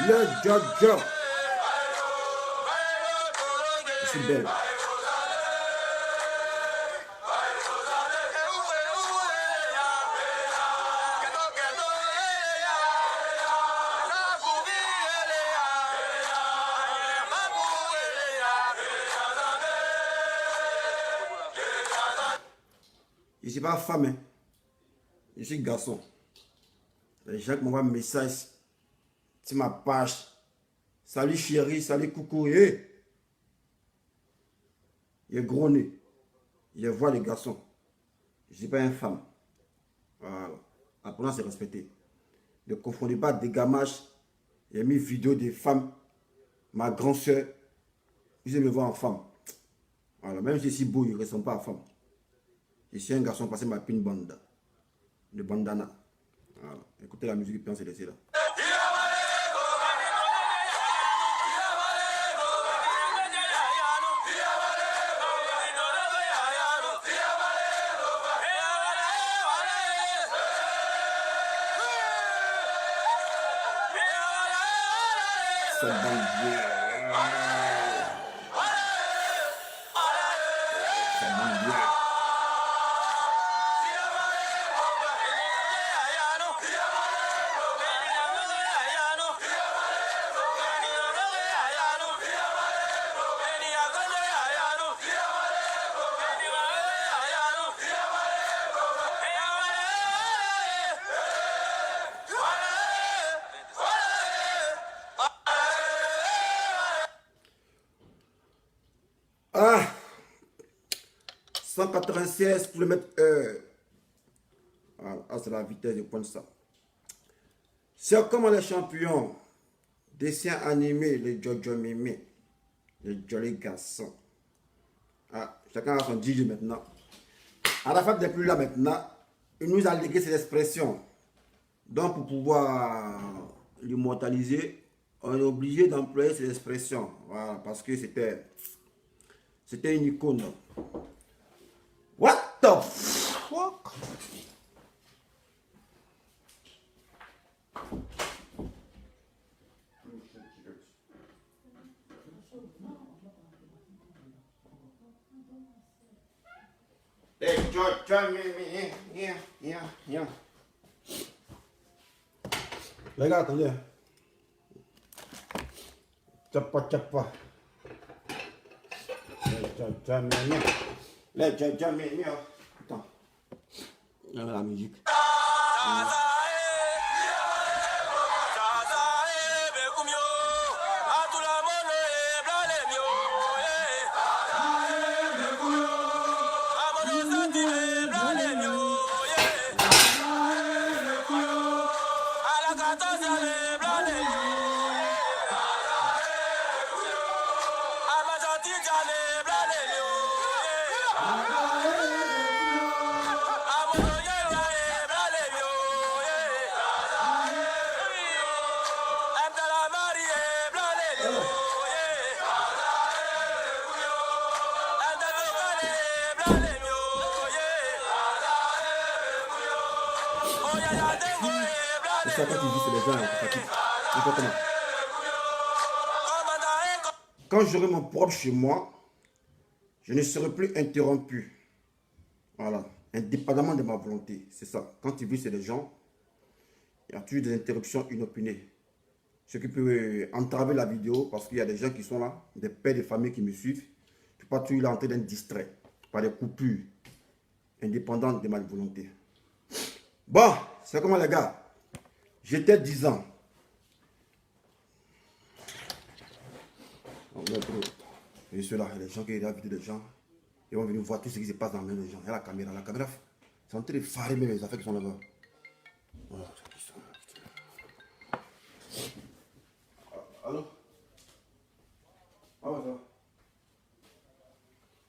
Le Jojo. C'est belle. Je ne suis pas femme, hein. Je suis garçon. Les gens qui m'envoient un message sur ma page. Salut chérie, salut coucou. Hey. Il est gros nez. Je vois les garçons. Je ne suis pas une femme. Voilà. Apprenez à se respecter. Ne confondez pas des gamages. J'ai mis vidéo des femmes. Ma grande soeur. Ils me voir en femme. Voilà. Même si je suis beau, il ne ressemble pas à femme. Je suis un garçon passé ma pine bande. De bandana. Voilà. Écoutez la musique et puis on se laisse là. Ça bande bien. Ça bande bien. Ah, 196 km/h. Voilà, c'est la vitesse de prendre ça. C'est comme les champions. Dessin animé, les Jojo Mimi, les jolis garçons. Ah, chacun a son DJ maintenant. Arafat n'est plus là maintenant. Il nous a légué cette expression. Donc, pour pouvoir l'immortaliser, on est obligé d'employer cette expression. Voilà, parce que c'était une icône. What the fuck? Les gars, attendez. Tchapa. Attends. La musique. C'est ça, quand tu vis, c'est les gens qui fatiguent. Quand j'aurai mon propre chez moi, je ne serai plus interrompu. Voilà. Indépendamment de ma volonté. C'est ça. Quand tu vis, c'est les gens. Il y a toujours des interruptions inopinées. Ce qui peut entraver la vidéo parce qu'il y a des gens qui sont là, des pères de famille qui me suivent. Tu peux pas toujours en train d'être distrait par des coupures indépendantes de ma volonté. Bon, c'est comment les gars? J'étais 10 ans. Je suis là, les gens qui regardent la vidéo des gens, ils vont venir voir tout ce qui se passe dans la main des gens. Il y a la caméra, c'est en train de farer même les affaires qui sont là-bas. Voilà. Allô? Ah ouais, ça va.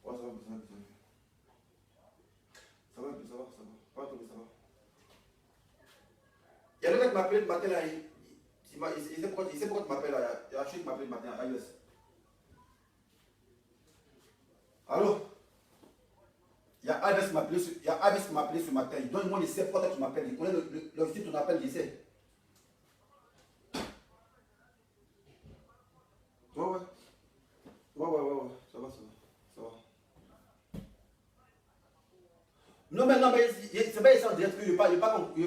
Ouais, ça va. Ça va, pas trop, ça va. Il y a le gars qui m'a appelé le matin là, il sait pourquoi tu m'appelles là, il y a un qui m'a appelé le matin à US. Allô? Il y a Alves qui m'a appelé ce matin, il donne moi il sait pourquoi tu m'appelles, il connaît le site de ton appel, il sait. Ouais, ça va. Non mais c'est pas essentiel direct qu'il n'y a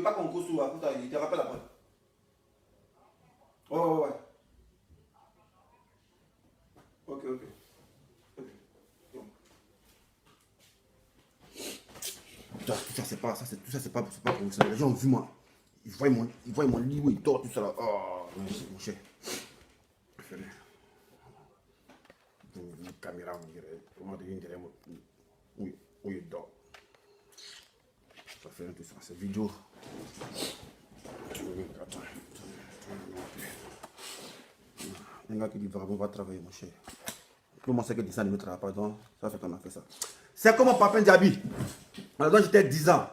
pas concours sous, il te rappelle après. Ouais. Ok. Tout ça c'est pas professionnel. Les gens ont vu moi. Ils voient mon lit où il dort, tout ça là. Oh, mon cher. Une caméra, on dirait où il dort. Ça fait tout ça, c'est vidéo. Attends. Un gars qui dit vraiment va travailler, mon cher. Comment c'est que dessin ne me travaille pas, donc ça fait qu'on a fait ça. C'est comme mon papa Ndiabi. Alors, j'étais 10 ans.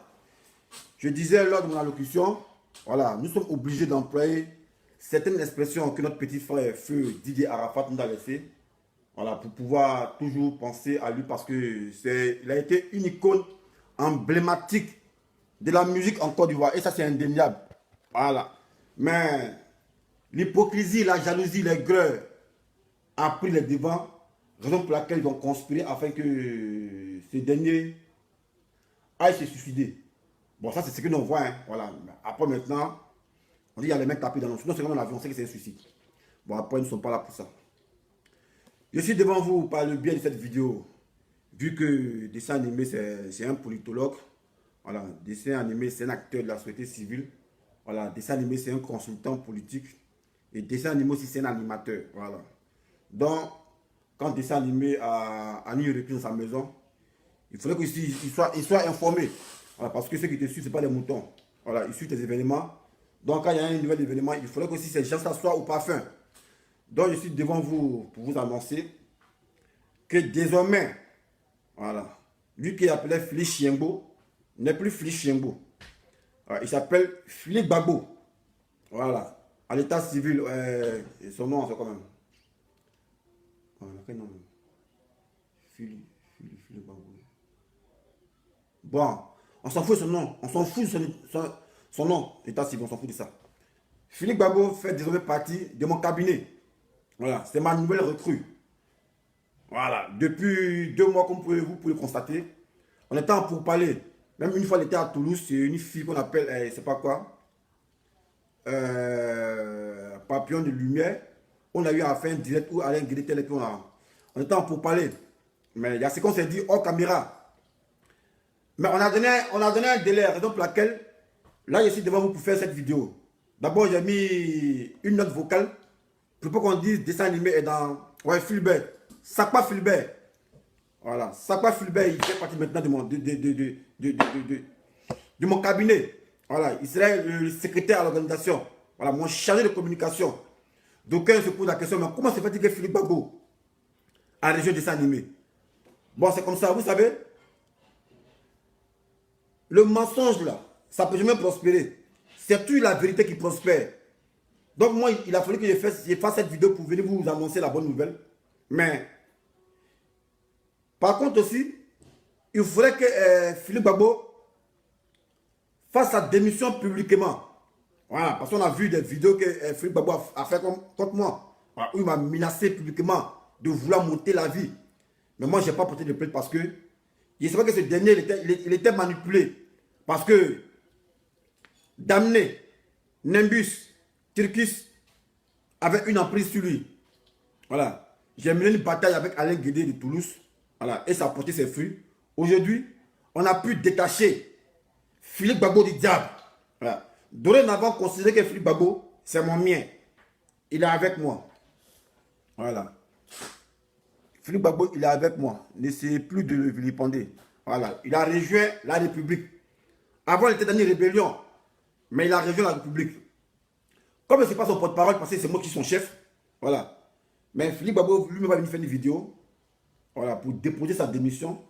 Je disais lors de mon allocution, voilà, nous sommes obligés d'employer certaines expressions que notre petit frère, feu Didier Arafat, nous a laissées. Voilà, pour pouvoir toujours penser à lui parce que il a été une icône emblématique de la musique en Côte d'Ivoire. Et ça, c'est indéniable. Voilà. Mais l'hypocrisie, la jalousie, l'aigreur a pris les devants. Raison pour laquelle ils ont conspiré afin que ces derniers aillent se suicider. Bon, ça, c'est ce que l'on voit. Hein. Voilà. Après, maintenant, on dit qu'il y a les mecs tapés dans l'eau. Sinon, c'est comme dans l'avion, on sait que c'est un suicide. Bon, après, ils ne sont pas là pour ça. Je suis devant vous par le biais de cette vidéo. Vu que dessin animé, c'est un politologue. Voilà, dessin animé, c'est un acteur de la société civile. Voilà, dessin animé, c'est un consultant politique. Et dessin animé aussi, c'est un animateur. Voilà. Donc, quand dessin animé a une reprise dans sa maison, il faudrait qu'il soit informé. Voilà, parce que ceux qui te suivent, ce n'est pas des moutons. Voilà, ils suivent tes événements. Donc, quand il y a un nouvel événement, il faudrait que si ces gens soient au parfum. Donc, je suis devant vous pour vous annoncer que désormais, voilà, lui qui est appelé Félix Chiembo n'est plus Félix Chiembo. Il s'appelle Philippe Gbagbo. Voilà, à l'état civil, son nom, c'est quand même. Voilà, quel nom? Philippe Gbagbo. Bon, on s'en fout de son nom, on s'en fout de son nom, état civil, on s'en fout de ça. Philippe Gbagbo fait désormais partie de mon cabinet. Voilà, c'est ma nouvelle recrue. Voilà, depuis 2 mois, comme vous pouvez le constater, On était en pourparlers. Même une fois, elle était à Toulouse, c'est une fille qu'on appelle, c'est pas quoi, Papillon de Lumière. On a eu à faire un direct où Alain Guédé était on était en pourparlers. Mais il y a ce qu'on s'est dit hors caméra. Mais on a donné un délai, raison pour laquelle, là, je suis devant vous pour faire cette vidéo. D'abord, j'ai mis une note vocale pour pas qu'on dise dessin animé est dans... Ouais, Fulbert. Sakpa Fulbert. Voilà. Sakpa Fulbert, il fait partie maintenant de mon cabinet. Voilà. Il serait le secrétaire à l'organisation. Voilà. Mon chargé de communication. D'aucuns se posent la question, mais comment se fait-il que Philippe Gbagbo a région dessin animé? Bon, c'est comme ça, vous savez. Le mensonge là, ça peut jamais prospérer. C'est toujours la vérité qui prospère. Donc moi, il a fallu que je fasse cette vidéo pour venir vous annoncer la bonne nouvelle. Mais, par contre aussi, il faudrait que Philippe Gbagbo fasse sa démission publiquement. Voilà, parce qu'on a vu des vidéos que Philippe Gbagbo a fait contre moi. Voilà, où il m'a menacé publiquement de vouloir monter la vie. Mais moi, je n'ai pas porté de plainte parce que je sais pas que ce dernier, il était manipulé. Parce que Damné, Nimbus, Turkis avait une emprise sur lui. Voilà. J'ai mené une bataille avec Alain Guédé de Toulouse. Voilà. Et ça a porté ses fruits. Aujourd'hui, on a pu détacher Philippe Gbagbo du diable. Voilà. Dorénavant, considérez que Philippe Gbagbo, c'est mon mien. Il est avec moi. Voilà. Philippe Gbagbo, il est avec moi. N'essayez plus de le vilipender. Voilà. Il a rejoint la République. Avant, il était dans une rébellion. Mais il a rejoint la République. Comme ce n'est pas son porte-parole, parce que c'est moi qui suis son chef. Voilà. Mais Philippe Gbagbo, lui-même, va venir faire une vidéo. Voilà, pour déposer sa démission.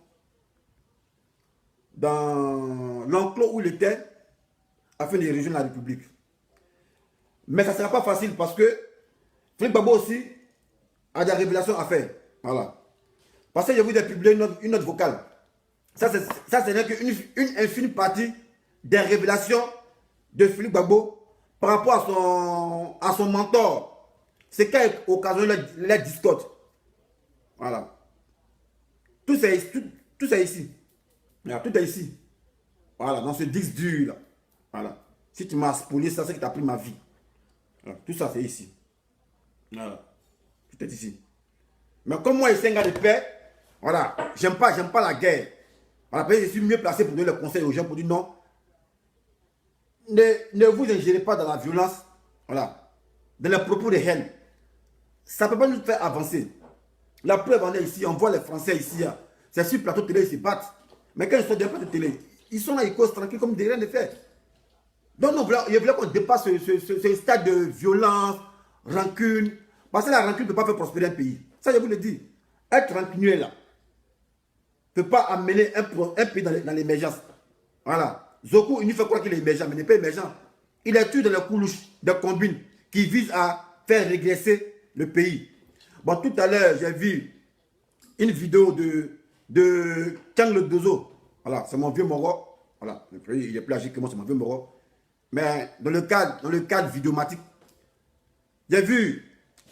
Dans l'enclos où il était, afin de rejoindre la République. Mais ça ne sera pas facile parce que Philippe Gbagbo aussi a des révélations à faire. Voilà. Parce que je vous ai publié une note vocale. Ça, ce n'est qu'une infime partie des révélations de Philippe Gbagbo par rapport à son mentor. C'est qui a occasionné les discodes. Voilà. Tout c'est ici. Voilà, tout est ici. Voilà, dans ce disque dur là. Voilà. Si tu m'as spoilé ça, c'est que tu as pris ma vie. Voilà. Tout ça, c'est ici. Voilà. Tout est ici. Mais comme moi, je suis un gars de paix, voilà, j'aime pas la guerre. Voilà, je suis mieux placé pour donner le conseil aux gens pour dire non. Ne vous ingérez pas dans la violence, voilà, dans les propos de haine. Ça ne peut pas nous faire avancer. La preuve en est ici, on voit les Français ici, c'est sur le plateau de télé, ils se battent. Mais quand ils sont dans le plateau de télé, ils sont là, ils causent tranquille comme des rien de fait. Donc, je voulais qu'on dépasse ce stade de violence, rancune. Parce que la rancune ne peut pas faire prospérer un pays. Ça, je vous le dis. Être rancunier là ne peut pas amener un pays dans l'émergence. Voilà. Zoku, il nous fait croire qu'il est émergent, mais il n'est pas émergent. Il est tout dans les coulouches, des combines qui visent à faire régresser le pays. Bon, tout à l'heure, j'ai vu une vidéo de Kang le Dozo. Voilà, c'est mon vieux moro. Voilà, il est plus âgé que moi, c'est mon vieux moro. Mais dans le cadre vidéomatique, j'ai vu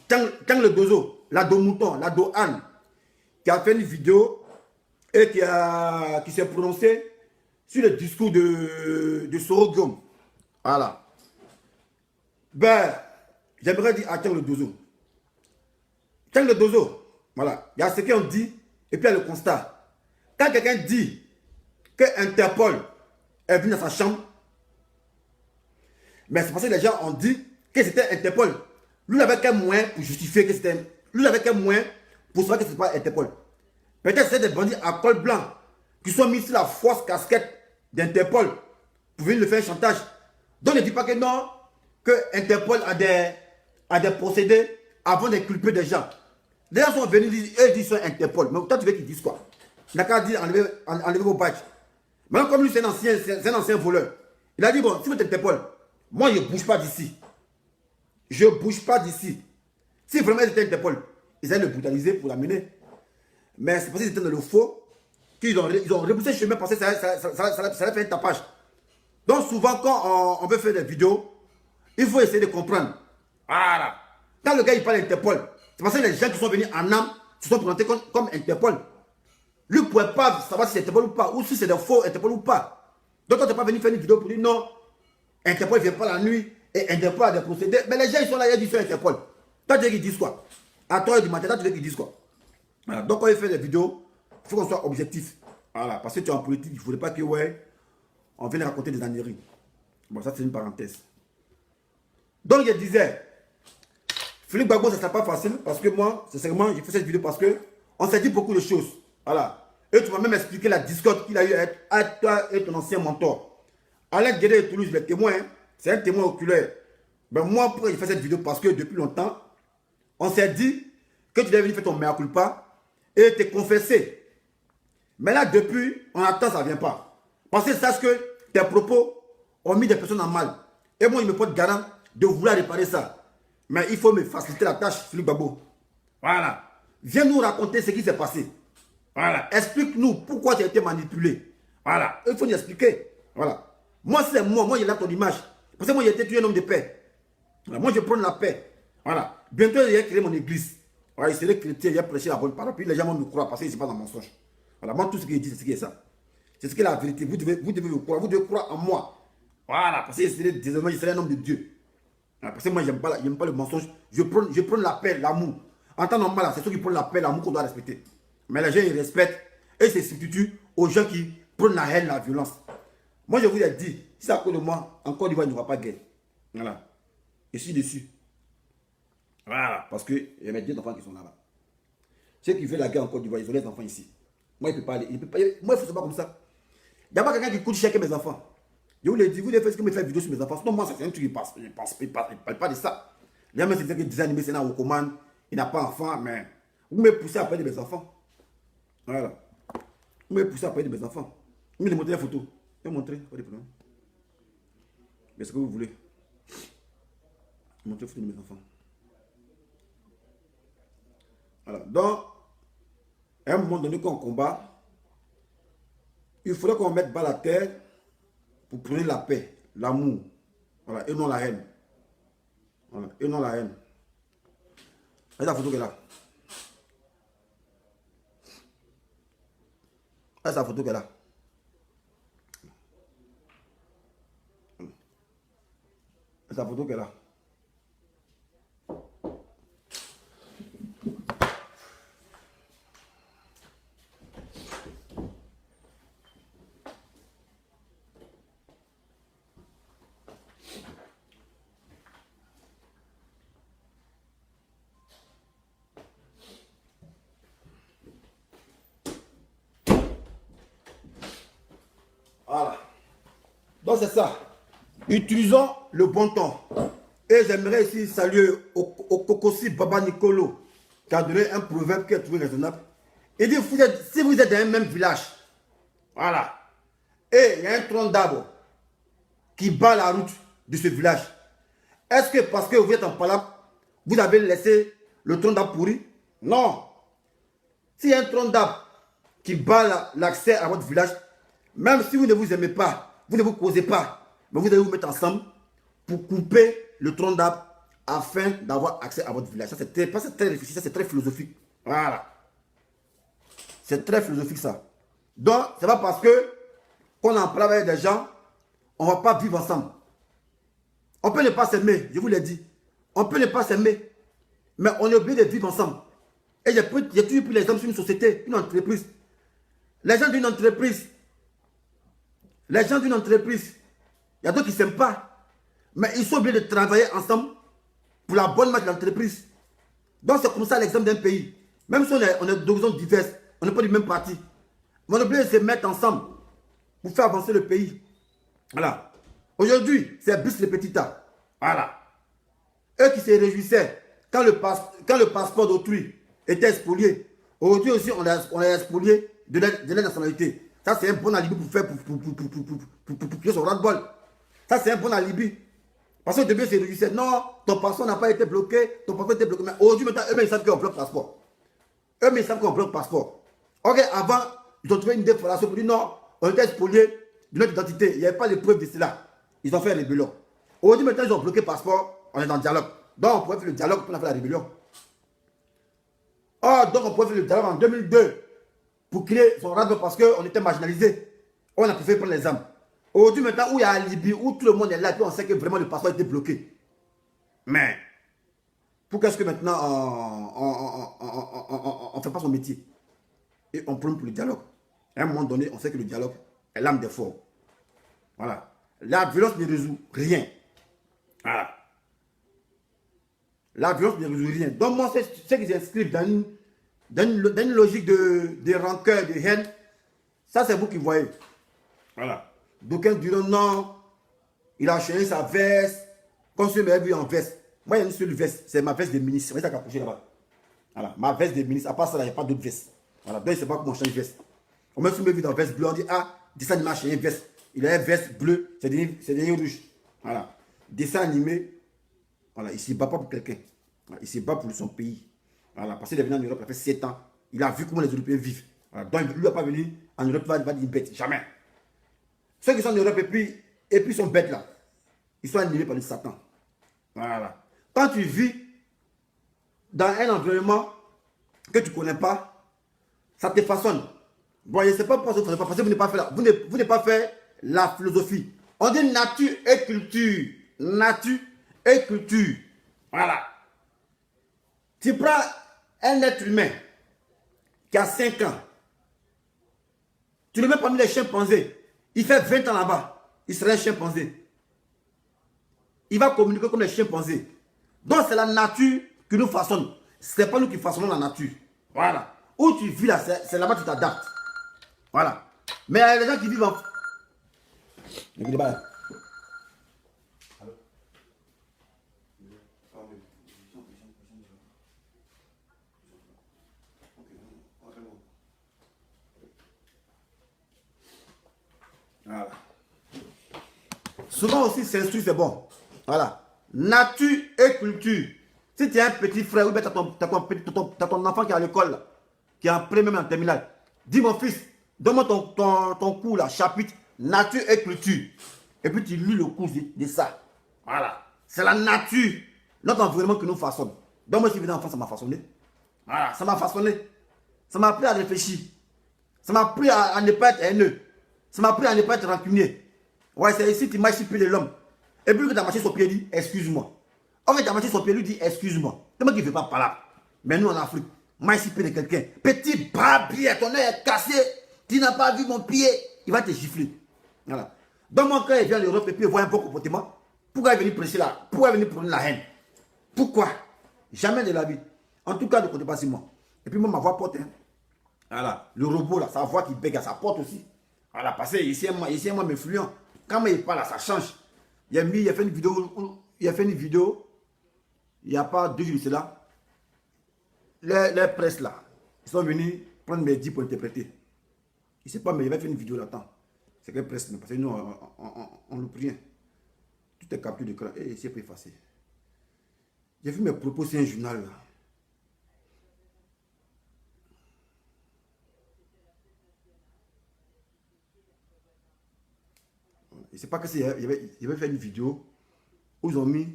Kang le Dozo, l'ado mouton, l'ado Anne, qui a fait une vidéo et qui s'est prononcé sur le discours de Soro Guillaume. Voilà. Ben, j'aimerais dire à Kang le Dozo. Kang le Dozo, voilà, il y a ce qu'on dit et puis il y a le constat. Quand quelqu'un dit que Interpol est venu dans sa chambre, mais c'est parce que les gens ont dit que c'était Interpol. Lui, il avait quel moyen pour justifier que c'était... Lui, il avait quel moyen pour savoir que ce n'est pas Interpol. Peut-être c'est des bandits à col blanc qui sont mis sur la fausse casquette d'Interpol pour venir le faire un chantage. Donc ne dis pas que non, que Interpol a des procédés avant d'inculper des gens. Les gens sont venus dire, eux disent c'est Interpol. Mais toi tu veux qu'ils disent quoi? Il n'a qu'à dire enlever vos badges. Maintenant comme lui c'est un ancien voleur, il a dit bon, si vous êtes Interpol, moi je ne bouge pas d'ici. Je ne bouge pas d'ici. Si vraiment ils étaient Interpol, ils allaient le brutaliser pour l'amener. Mais c'est parce qu'ils étaient dans le faux qu'ils ont repoussé le chemin parce que ça allait faire un tapage. Donc souvent quand on veut faire des vidéos, il faut essayer de comprendre. Voilà. Quand le gars il parle d'Interpol, c'est parce que les gens qui sont venus en âme se sont présentés comme Interpol. Lui ne pourrait pas savoir si c'est Interpol ou pas, ou si c'est des faux Interpol ou pas. Donc on ne peut pas venir faire une vidéo pour dire non, Interpol ne vient pas la nuit, et Interpol a des procédés. Mais les gens, ils sont là, ils disent sur Interpol. Toi, tu veux qu'ils disent quoi? À 3h du matin, tu veux qu'ils disent quoi? Voilà. Donc quand il fait des vidéos, il faut qu'on soit objectif. Voilà, parce que tu es en politique, il ne faudrait pas que, ouais, on vienne raconter des âneries. Bon, ça c'est une parenthèse. Donc je disais, Philippe Gbagbo, ça ne sera pas facile, parce que moi, sincèrement, j'ai fait cette vidéo parce que on s'est dit beaucoup de choses. Voilà. Et tu m'as même expliqué la discorde qu'il a eu avec toi et ton ancien mentor. Alain Guédé de Toulouse, le témoin, c'est un témoin oculaire. Ben moi, pourquoi j'ai fait cette vidéo? Parce que depuis longtemps, on s'est dit que tu devais venir faire ton mea culpa et te confesser. Mais là, depuis, on attend, ça ne vient pas. Parce que sache que tes propos ont mis des personnes en mal. Et moi, il me porte garant de vouloir réparer ça. Mais il faut me faciliter la tâche, Philippe Gbagbo. Voilà. Viens nous raconter ce qui s'est passé. Voilà. Explique-nous pourquoi tu as été manipulé. Voilà. Il faut nous expliquer. Voilà. Moi, c'est moi, j'ai là ton image. Parce que moi, j'ai été tué un homme de paix. Voilà. Moi, je prends la paix. Voilà. Bientôt, il vais créer mon église. Voilà, il serait chrétien, il va prêcher la bonne parole. Puis les gens vont me croire parce que ce n'est pas dans mon mensonge. Voilà. Moi, tout ce que je dis, c'est ce qui est ça. C'est ce qui est la vérité. Vous devez me croire. Vous devez croire en moi. Voilà. Parce que désormais, je serai un homme de Dieu. Voilà. Parce que moi, je n'aime pas le mensonge. Je prends la paix, l'amour. En temps normal, c'est ceux qui prennent la paix, l'amour qu'on doit respecter. Mais les gens, ils respectent et se substituent aux gens qui prennent la haine, la violence. Moi, je vous ai dit, si c'est à cause de moi, en Côte d'Ivoire, il n'y aura pas de guerre. Voilà. Je suis dessus. Voilà. Parce qu'il y a mes 2 enfants qui sont là-bas. Ceux qui veulent la guerre en Côte d'Ivoire, ils ont les enfants ici. Moi, il ne peut pas aller. Moi, il faut se battre comme ça. Il n'y a pas quelqu'un qui coûte cher que mes enfants. Je vous l'ai dit, vous devez faire ce que me fait vidéo sur mes enfants. Sinon, moi, c'est un truc qui passe. Il ne parle pas de ça. Les gens, c'est que des animés, c'est là, on commande. Il n'a pas d'enfant, mais vous me poussez à parler de mes enfants. Voilà. Vous me poussez à parler de mes enfants. Vous me montrez la photo. Je vais montrer, pas de problème. Mais ce que vous voulez. Montrez la photo de mes enfants. Voilà. Donc, à un moment donné, quand on combat, il faudrait qu'on mette bas la terre pour prendre la paix, l'amour. Voilà. Et non la haine. Voilà. Et non la haine. Regardez la photo qu'elle a. C'est la photo qu'elle a. C'est la photo qu'elle a. Voilà. Donc c'est ça. Utilisons le bon temps. Et j'aimerais ici saluer Okokosi Baba Nicolo, qui a donné un proverbe qui est trouvé raisonnable. Il dit, si vous êtes dans un même village, voilà, et il y a un tronc d'arbre qui bat la route de ce village, est-ce que parce que vous êtes en palabre, vous avez laissé le tronc d'arbre pourri? Non. S'il y a un tronc d'arbre qui bat l'accès à votre village, même si vous ne vous aimez pas, vous ne vous causez pas, mais vous allez vous mettre ensemble pour couper le tronc d'arbre afin d'avoir accès à votre village. Ça, c'est très réfléchi, ça, c'est très philosophique. Voilà. C'est très philosophique, ça. Donc, c'est pas parce que qu'on est en palabre avec des gens, on ne va pas vivre ensemble. On peut ne pas s'aimer, je vous l'ai dit. On peut ne pas s'aimer, mais on est obligé de vivre ensemble. Et j'ai toujours pris l'exemple sur une société, une entreprise. Les gens d'une entreprise, il y a d'autres qui ne s'aiment pas. Mais ils sont obligés de travailler ensemble pour la bonne marche de l'entreprise. Donc c'est comme ça l'exemple d'un pays. Même si on est d'horizons diverses, on n'est pas du même parti. Mais on est obligé de se mettre ensemble pour faire avancer le pays. Voilà. Aujourd'hui, c'est bis le petit A. Voilà. Eux qui se réjouissaient quand le passeport d'autrui était spolié. Aujourd'hui aussi, on a spolié de la nationalité. Ça, c'est un bon alibi pour faire pour son ras-de-bol. Ça, c'est un bon alibi. Parce que au début, c'est réjouissait. Non, ton passeport n'a pas été bloqué. Ton passeport a été bloqué. Mais aujourd'hui, maintenant, eux-mêmes, ils savent qu'on bloque le passeport. Eux-mêmes, ils savent qu'on bloque le passeport. Ok, avant, ils ont trouvé une déforation pour dire non, on était spolié de notre identité. Il n'y avait pas de preuve de cela. Ils ont fait la rébellion. Aujourd'hui, maintenant, ils ont bloqué le passeport. On est dans le dialogue. Donc, on pourrait faire le dialogue pour faire la rébellion. Oh, donc, on pourrait faire le dialogue en 2002. pour créer son radio parce qu'on était marginalisés. On a préféré prendre les armes. Aujourd'hui, maintenant, où il y a la Libye, où tout le monde est là, et puis on sait que vraiment le passeport a été bloqué. Mais, pourquoi est-ce que maintenant on ne fait pas son métier? Et on prône pour le dialogue. À un moment donné, on sait que le dialogue est l'âme des forts. Voilà. La violence ne résout rien. Voilà. La violence ne résout rien. Donc moi, ceux qui s'inscrivent dans une logique de rancœur, de haine, ça c'est vous qui voyez. Voilà. D'aucuns diront non, il a enchaîné sa veste, comme si je m'avais vu en veste. Moi, il y a une seule veste, c'est ma veste de ministre. Vous voyez ça capuché là-bas. Voilà, ma veste de ministre. À part ça, il n'y a pas d'autre veste. Voilà, donc je ne sais pas comment on change de veste. On m'a vu dans veste bleue, on dit ah, dessin animé a changé une veste. Il a une veste bleue, c'est des rouges. Voilà. Dessin animé, voilà, il ne se bat pas pour quelqu'un. Voilà, il se bat pour son pays. Voilà, parce qu'il est venu en Europe, il a fait 7 ans. Il a vu comment les Européens vivent. Voilà, donc lui ne va pas venir en Europe, il va dire bête. Jamais. Ceux qui sont en Europe et puis sont bêtes là, ils sont animés par le Satan. Voilà. Quand tu vis dans un environnement que tu ne connais pas, ça te façonne. Bon, je ne sais pas pourquoi ça ne parce que vous n'avez pas fait la philosophie. On dit nature et culture. Nature et culture. Voilà. Tu prends un être humain qui a 5 ans. Tu le mets parmi les chimpanzés. Il fait 20 ans là-bas. Il serait un chimpanzé. Il va communiquer comme les chimpanzés. Donc c'est la nature qui nous façonne. Ce n'est pas nous qui façonnons la nature. Voilà. Où tu vis là, c'est là-bas que tu t'adaptes. Voilà. Mais il y a des gens qui vivent en... Voilà. Souvent aussi, s'instruire, c'est bon. Voilà. Nature et culture. Si tu as un petit frère ou bien tu as ton enfant qui est à l'école, qui est en premier, même en terminale, dis mon fils, donne-moi ton cours là, chapitre nature et culture. Et puis tu lis le cours de ça. Voilà. C'est la nature, notre environnement que nous façonne. Donc moi, si je venais en France, ça m'a façonné. Voilà, ça m'a façonné. Ça m'a appris à réfléchir. Ça m'a appris à ne pas être haineux. Ça m'a appris à ne pas être rancunier. Ouais, c'est ici que tu marches sur le pied de l'homme. Et puis que tu as marché sur le pied, dit excuse-moi. En fait, tu as marché sur le pied, lui dit excuse-moi. C'est moi qui ne fais pas par là. Mais nous en Afrique, marche sur le pied de quelqu'un. Petit barbier, ton œil est cassé. Tu n'as pas vu mon pied. Il va te gifler. Voilà. Donc, mon quand il vient en Europe et puis il voit un bon comportement, pourquoi il venir prêcher là? Pourquoi il venir prendre la haine? Pourquoi? Jamais de la vie. En tout cas, ne comptez pas sur moi. Et puis, moi, ma voix porte. Hein. Voilà. Le robot, là, sa voix qui bègue à sa porte aussi. Voilà, parce que ici, moi, m'influent. Quand moi, il parle, là, ça change. Il a fait une vidéo, il n'y a pas 2 jours de cela. Les presses, là, ils sont venus prendre mes dits pour interpréter. Il ne sait pas, mais il va faire une vidéo là-dedans. C'est que presse, parce que nous, on ne rien. Tout est capture d'écran et c'est pas effacé. J'ai vu mes propos sur un journal, là. Je ne sais pas que c'est. Il avait fait une vidéo où ils ont mis.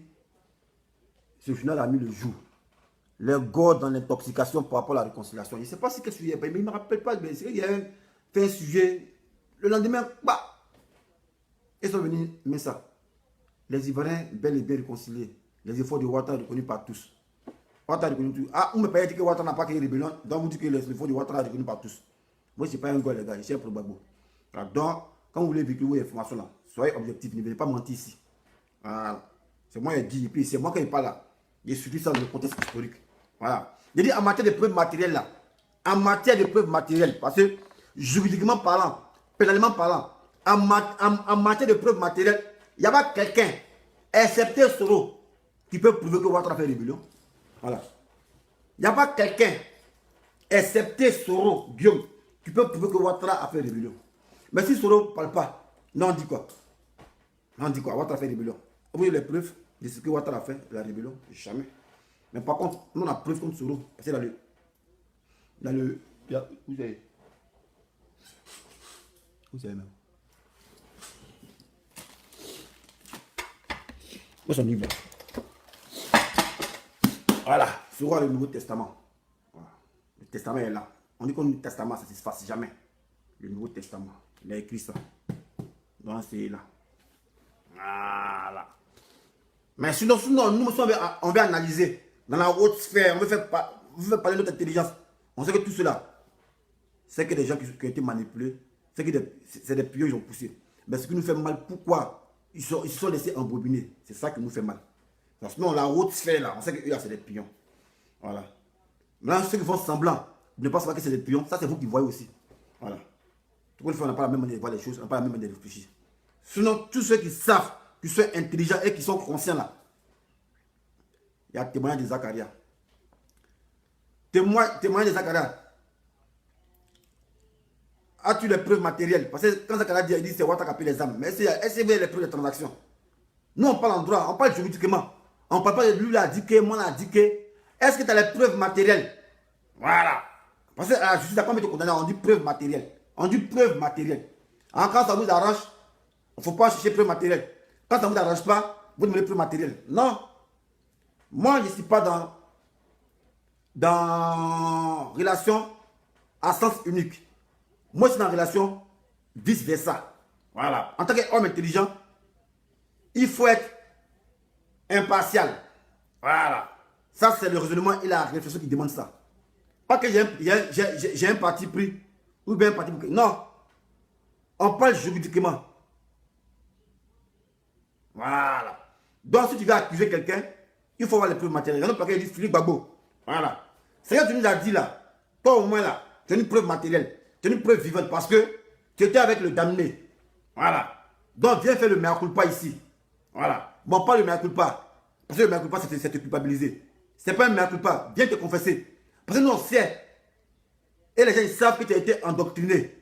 Ce journal a mis le jour. Les gars dans l'intoxication par rapport à la réconciliation. Je ne sais pas si quel sujet, mais il ne me rappelle pas. Mais c'est qu'il y a fait un sujet. Le lendemain, bah, ils sont venus mettre ça. Les Ivoiriens, bel et bien réconciliés. Les efforts de Ouattara reconnus par tous. Ouattara reconnu tout. Ah, on me paye que Ouattara n'a pas créé une rébellion. Donc, vous dites que les efforts de Ouattara reconnus par tous. Moi, je ne suis pas un gars, les gars. Je suis un probabo. Donc, quand vous voulez véhiculer l'information là, soyez objectif. Ne venez pas mentir ici. Voilà. C'est moi qui ai dit. Et puis, c'est moi qui parle là. J'ai suivi ça dans le contexte historique. Voilà. Je dis en matière de preuves matérielles là. En matière de preuves matérielles. Parce que juridiquement parlant, pénalement parlant, en matière de preuves matérielles, il n'y a pas quelqu'un, excepté Soro, qui peut prouver que Ouattara a fait rébellion. Voilà. Il n'y a pas quelqu'un, excepté Soro, Guillaume, qui peut prouver que Ouattara a fait rébellion. Mais si Soro ne parle pas, non, on dit quoi? On dit quoi? Ouattara a fait rébellion. Vous voyez les preuves de ce que Ouattara a fait, la rébellion? Jamais. Mais par contre, nous on a preuve contre Soro. C'est vous avez. Vous avez même. Où est son livre? Voilà, Soro a le Nouveau Testament. Voilà. Le Testament est là. On dit que le testament, ça ne se fasse jamais. Le Nouveau Testament, il a écrit ça. Donc c'est là. Voilà. Mais sinon nous, on veut analyser. Dans la haute sphère, on veut faire parler de notre intelligence. On sait que tout cela, c'est que des gens qui ont été manipulés, c'est des pions qui ont poussé. Mais ce qui nous fait mal, pourquoi ils se sont laissés embobiner. C'est ça qui nous fait mal. Parce que nous, la haute sphère, là, on sait que là, c'est des pions. Voilà. Maintenant, ceux qui font semblant de ne pas savoir que c'est des pions, ça, c'est vous qui voyez aussi. Voilà. Tout le monde, on n'a pas la même manière de voir les choses, on n'a pas la même manière de réfléchir. Sinon, tous ceux qui savent, qui sont intelligents et qui sont conscients, là, il y a témoignage de Zacharia. Témoignage de Zacharia. As-tu les preuves matérielles? Parce que quand Zacharia dit, il dit c'est Ouattara qui a payé les âmes. Mais est-ce que vous avez les preuves de transaction? Nous, on parle en droit, on parle juridiquement. On ne parle pas de lui, l'a dit que, moi, l'a dit que. Est-ce que tu as les preuves matérielles? Voilà. Parce que la justice, quand on te condamner, on dit preuves matérielles. On dit preuves matérielles. Alors, quand ça vous arrange, il ne faut pas chercher preuves matérielles. Quand ça ne vous arrange pas, vous demandez preuves matérielles. Non. Moi, je ne suis pas dans relation à sens unique. Moi, je suis dans relation vice-versa. Voilà. En tant qu'homme intelligent, il faut être impartial. Voilà. Ça, c'est le raisonnement et la réflexion qui demande ça. Pas que j'ai un parti pris ou bien un parti pris. Non. On parle juridiquement. Voilà. Donc, si tu veux accuser quelqu'un, il faut avoir les preuves matérielles. Il y en a qui disent Philippe Gbagbo. Voilà. C'est ce que tu nous as dit là. Toi, au moins là, tu as une preuve matérielle. Tu as une preuve vivante parce que tu étais avec le damné. Voilà. Donc, viens faire le mea culpa ici. Voilà. Bon, pas le mea culpa. Parce que le mea culpa, c'est te culpabiliser. C'est pas un mea culpa. Viens te confesser. Parce que nous, on sait. Et les gens, ils savent que tu as été endoctriné.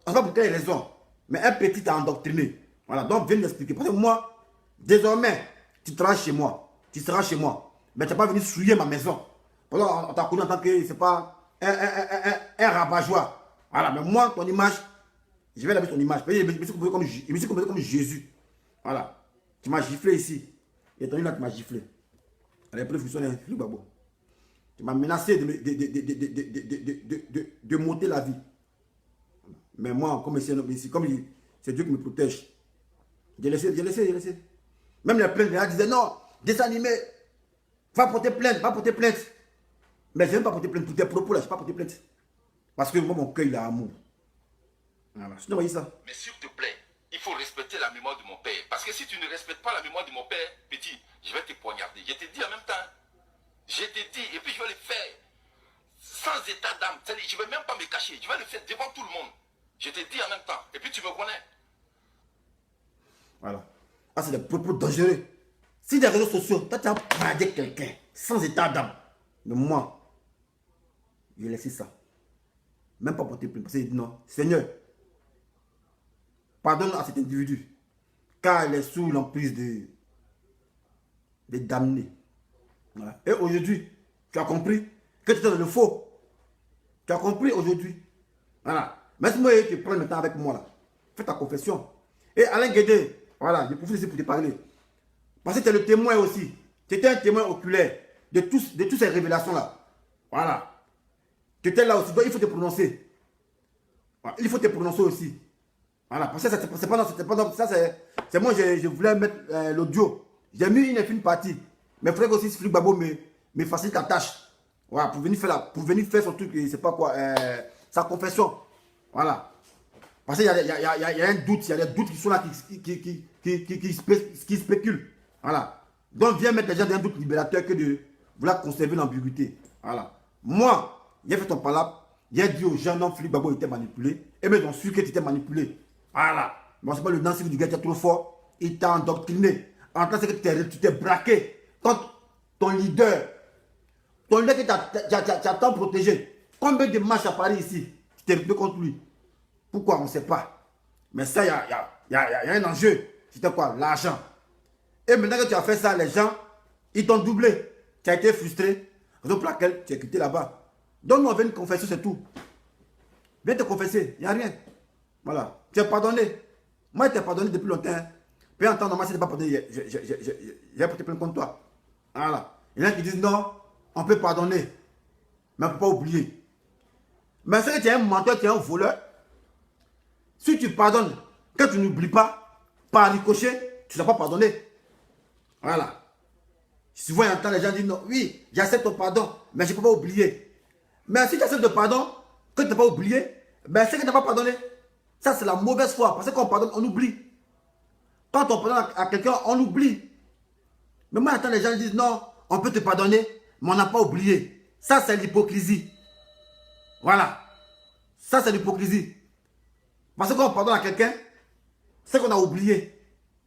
On ne sait pas pour quelle raison. Mais un petit t'a endoctriné. Voilà. Donc, viens m'expliquer. Parce que moi, désormais, tu seras chez moi. Tu seras chez moi. Mais tu n'as pas venu souiller ma maison. Parce qu'on t'a connu en tant que, c'est pas un rabat-joie. Voilà. Mais moi, ton image, je vais laver ton image. Je me suis comporté comme Jésus. Voilà. Tu m'as giflé ici. Et ton là, tu m'as giflé. Les preuves sont Philippe Gbagbo. Tu m'as menacé de monter la vie. Mais moi, comme c'est Dieu qui me protège, j'ai laissé. Même les plaintes, les gens disaient non, dessin animé, va porter plainte. Mais je ne vais pas porter plainte pour tes propos là, je ne vais pas porter plainte. Parce que moi, mon cœur, il a amour. Voilà, je te voyais ça. Mais s'il te plaît, il faut respecter la mémoire de mon père. Parce que si tu ne respectes pas la mémoire de mon père, petit, je vais te poignarder. Je te dis en même temps. Je te dis, et puis je vais le faire sans état d'âme. Je ne vais même pas me cacher. Je vais le faire devant tout le monde. Je te dis en même temps. Et puis tu me connais. Voilà. Ah, c'est des propos dangereux. Si des réseaux sociaux, toi tu as bradé quelqu'un sans état d'âme. Mais moi, j'ai laissé ça. Même pas pour te plaindre. Parce qu'il dit non, Seigneur, pardonne à cet individu. Car il est sous l'emprise des damnés. Voilà. Et aujourd'hui, tu as compris que tu es dans le faux. Tu as compris aujourd'hui. Voilà. Laisse-moi te prendre maintenant avec moi là. Fais ta confession. Et Alain Guédé, voilà, je profite ici pour te parler. Parce que tu es le témoin aussi. Tu étais un témoin oculaire de toutes ces révélations-là. Voilà. Tu étais là aussi. Donc il faut te prononcer. Voilà. Il faut te prononcer aussi. Voilà. Parce que c'est moi, je voulais mettre l'audio. J'ai mis une infime partie. Mais il faudrait que aussi Philippe Gbagbo me facilite la tâche. Voilà, pour venir faire son truc, c'est pas quoi, sa confession. Voilà. Parce qu'il y a un doute, il y a des doutes qui sont là, qui spéculent. Voilà. Donc viens mettre les gens dans un doute libérateur que de vouloir conserver l'ambiguïté. Voilà. Moi, j'ai fait ton palabre, j'ai dit aux gens, non, Philippe Gbagbo était manipulé, et même j'en suis que tu étais manipulé. Voilà. Moi, c'est pas le danseur du gars qui est trop fort, il t'a endoctriné. En tant que tu t'es braqué. Quand ton leader que tu as tant protégé, combien de marches à Paris ici, tu t'es lutté contre lui? Pourquoi? On ne sait pas. Mais ça, il y a un enjeu. C'était quoi? L'argent. Et maintenant que tu as fait ça, les gens, ils t'ont doublé. Tu as été frustré. Raison pour laquelle tu es quitté là-bas. Donne-nous une confession, c'est tout. Viens te confesser, il n'y a rien. Voilà. Tu es pardonné. Moi, je t'ai pardonné depuis longtemps. Hein. Puis en temps normal, si tu n'es pas pardonné, j'ai porté plainte contre toi. Voilà. Il y en a qui disent non, on peut pardonner, mais on ne peut pas oublier. Mais si tu es un menteur, tu es un voleur, si tu pardonnes, que tu n'oublies pas, par ricochet, tu ne dois pas pardonner. Voilà. Souvent, j'entends les gens dire non, oui, j'accepte ton pardon, mais je ne peux pas oublier. Mais si tu acceptes le pardon, que tu n'as pas oublié, ben c'est que tu n'as pas pardonné. Ça, c'est la mauvaise foi. Parce que quand on pardonne, on oublie. Quand on pardonne à quelqu'un, on oublie. Mais moi, j'entends les gens dire non, on peut te pardonner, mais on n'a pas oublié. Ça, c'est l'hypocrisie. Voilà. Ça, c'est l'hypocrisie. Parce que quand on pardonne à quelqu'un, c'est qu'on a oublié.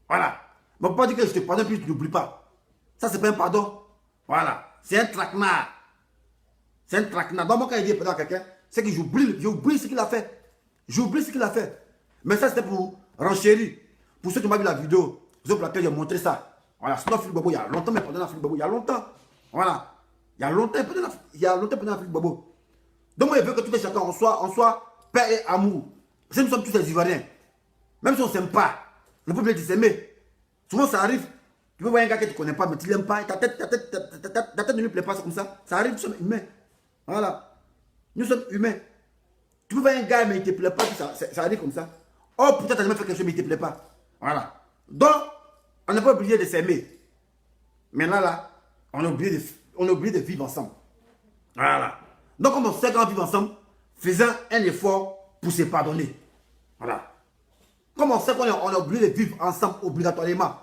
Voilà. Mais on ne peut pas dire que je te pardonne puis tu n'oublies pas. Ça, c'est pas un pardon. Voilà. C'est un traquenard. C'est un traquenard. Donc, moi, quand je dis pardon à quelqu'un, c'est que j'oublie ce qu'il a fait. J'oublie ce qu'il a fait. Mais ça, c'était pour renchérir. Pour ceux qui m'ont vu la vidéo, pour laquelle j'ai montré ça. Voilà. Sinon, Philippe Babo, il y a longtemps, mais pardonné à Philippe Babo. Il y a longtemps. Voilà. Il y a longtemps, pardonné à Philippe Babo. Donc, moi, je veux que tous les chacun, on soit paix et amour. Parce que nous sommes tous des Ivoiriens. Même si on ne s'aime pas, le peuple dit s'aimer. Souvent, ça arrive. Tu peux voir un gars que tu ne connais pas, mais tu ne l'aimes pas. Ta tête ne lui plaît pas, c'est comme ça. Ça arrive, nous sommes humains. Voilà. Nous sommes humains. Tu peux voir un gars, mais il ne te plaît pas, ça arrive comme ça. Oh, peut-être tu as jamais fait quelque chose, mais il ne te plaît pas. Voilà. Donc, on n'a pas oublié de s'aimer. Mais là, on a oublié de vivre ensemble. Voilà. Donc, comme on sait qu'on vit ensemble, faisons un effort pour se pardonner. Voilà. Comme on sait qu'on a oublié de vivre ensemble obligatoirement,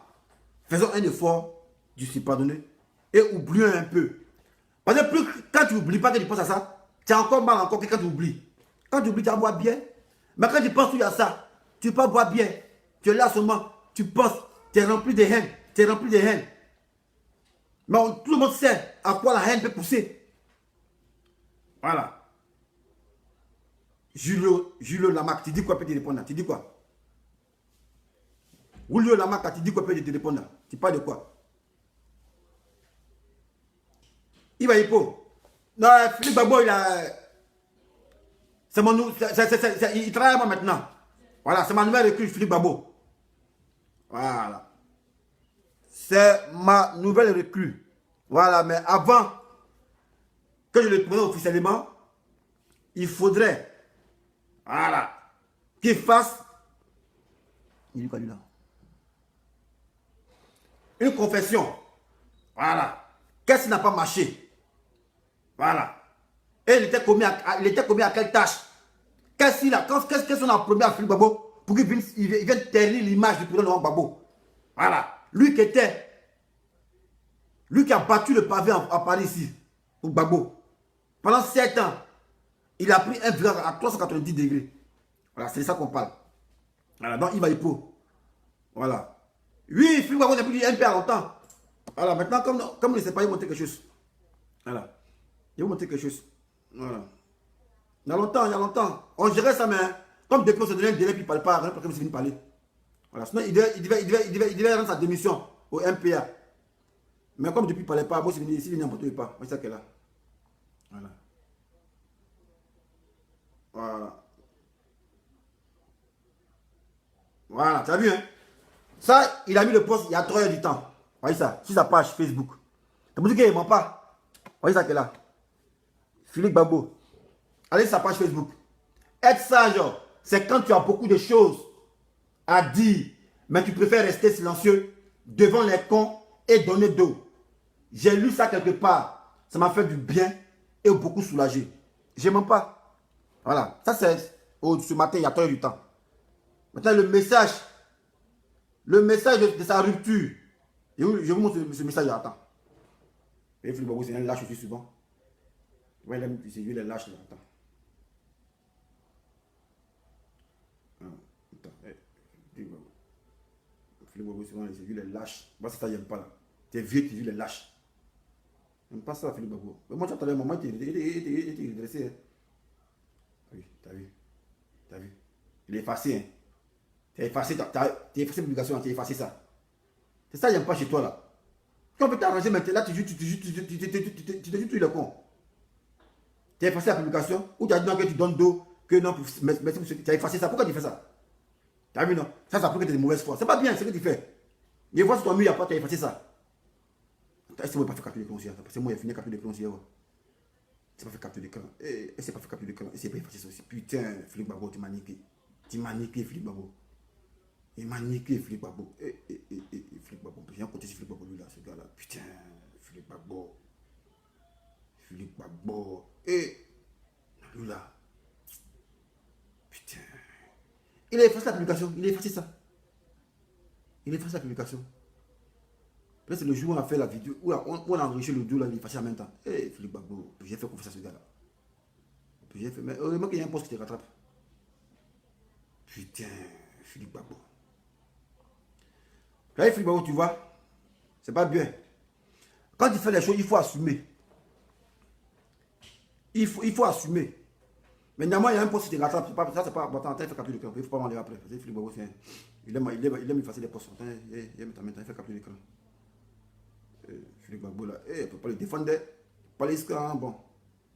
faisons un effort de se pardonner et oublions un peu. Parce que plus quand tu n'oublies pas que tu penses à ça, tu as encore mal encore que quand tu oublies. Quand tu oublies, tu vas boire bien. Mais quand tu penses tout à ça, tu ne peux pas boire bien. Tu es là seulement, tu penses, tu es rempli de haine. Tu es rempli de haine. Mais tout le monde sait à quoi la haine peut pousser. Voilà. Julio Lamac, tu dis quoi peut te répondre? Tu dis quoi? Julio Lamac, tu dis quoi peut te répondre? Tu parles de quoi? Il va y pour. Non, Philippe Babo, c'est mon il travaille moi maintenant. Voilà, c'est ma nouvelle recrue, Philippe Babo. Voilà. C'est ma nouvelle recrue. Voilà, mais avant que je le prenne officiellement, il faudrait, voilà, qu'il fasse, il dit quoi lui là? Une confession. Voilà. Qu'est-ce qui n'a pas marché? Voilà. Et il était commis à quelle tâche? Qu'est-ce qu'on a promis à Philippe Babo pour qu'il vienne ternir l'image du président Laurent Gbagbo? Voilà. Lui qui a battu le pavé à Paris ici, pour Gbagbo. Pendant 7 ans, il a pris un virage à 390 degrés. Voilà, c'est de ça qu'on parle. Voilà, donc il va y pour. Voilà. Oui, Philippe Gbagbo n'a plus dit un peu à longtemps. Voilà, maintenant, comme il ne sait pas, il monter quelque chose. Voilà. Il va monter quelque chose. Voilà. Il y a longtemps. On gérait ça, mais comme depuis on se donnait un délai, puis il ne parlait pas, rien parce que je finis de parler. Voilà. Sinon, il devait rendre sa démission au MPA. Mais comme depuis il ne parlait pas, moi, je suis venu n'importe pas. C'est ça qu'elle a. Voilà. Voilà. Voilà, tu as vu, hein? Ça, il a mis le post il y a 3 heures du temps. Voyez ça, sur sa page Facebook. C'est pour dire qu'il ne ment pas. Voyez ça qu'elle a. Philippe Babo. Allez sur sa page Facebook. Être sage, c'est quand tu as beaucoup de choses à dire, mais tu préfères rester silencieux devant les cons et donner d'eau. J'ai lu ça quelque part. Ça m'a fait du bien et beaucoup soulagé. Je ne mens pas. Voilà. Ça, c'est ce matin, il y a 3 heures du temps. Maintenant, le message de sa rupture. Je vous montre ce message. Attends. Et Philippe Babo, c'est un lâche aussi souvent. Ouais, c'est lui, il est lâche. Attends. Philippe Babo, souvent, c'est lui, il est lâche. Moi, c'est ça, j'aime pas là. T'es vieux, tu lui, il est lâche. J'aime pas ça, Philippe Babo. Mais moi, tu entends le moment, il était redressé. Oui, t'as vu. Il est effacé, hein. T'as effacé l'obligation, t'as effacé ça. C'est ça, j'aime pas chez toi là. Quand on peut t'arranger maintenant, là, tu te joues tout le con. Tu as effacé la publication ou tu as dit non que tu donnes d'eau, que non, merci pour ce que tu as effacé ça. Pourquoi tu fais ça? Tu as vu non? Ça prouve que tu es de mauvaise foi. C'est pas bien ce que tu fais. Les fois sur ton mur, il n'y a pas, tu as effacé ça. Est-ce que vous n'avez pas fait capture de plomb? C'est moi qui ai fini capture de plomb hier. C'est pas fait capture d'écran. Et c'est pas fait capture d'écran. Et c'est pas effacé ça aussi. Putain, Philippe Babo, tu m'as niqué. Tu m'as niqué, Philippe Babo. Il m'a niqué, Philippe Babo. Philippe Babo. J'ai un côté sur Philippe Babo, lui là, ce gars-là. Putain, Philippe Babo. Philippe Babo. Lui là. Putain. Il a effacé la publication. Il a effacé ça. Il a effacé la publication. Là, c'est le jour où on a fait la vidéo, où on a enregistré le dos, là, il est effacé en même temps. Philippe Babo. J'ai fait confiance à ce gars-là. J'ai fait, mais heureusement qu'il y a un poste qui te rattrape. Putain, Philippe Babo. Là, Philippe Babo, tu vois, c'est pas bien. Quand tu fais les choses, il faut assumer. Il faut assumer. Mais néanmoins, il y a un poste qui te rattrape. Ça, c'est pas important. Il fait capture d'écran. Il ne faut pas m'enlever après. Parce que Philippe Babo, il aime effacer les postes. Il fait capture d'écran. Philippe Babo, là, il ne peut pas le défendre. Pas les scans, bon.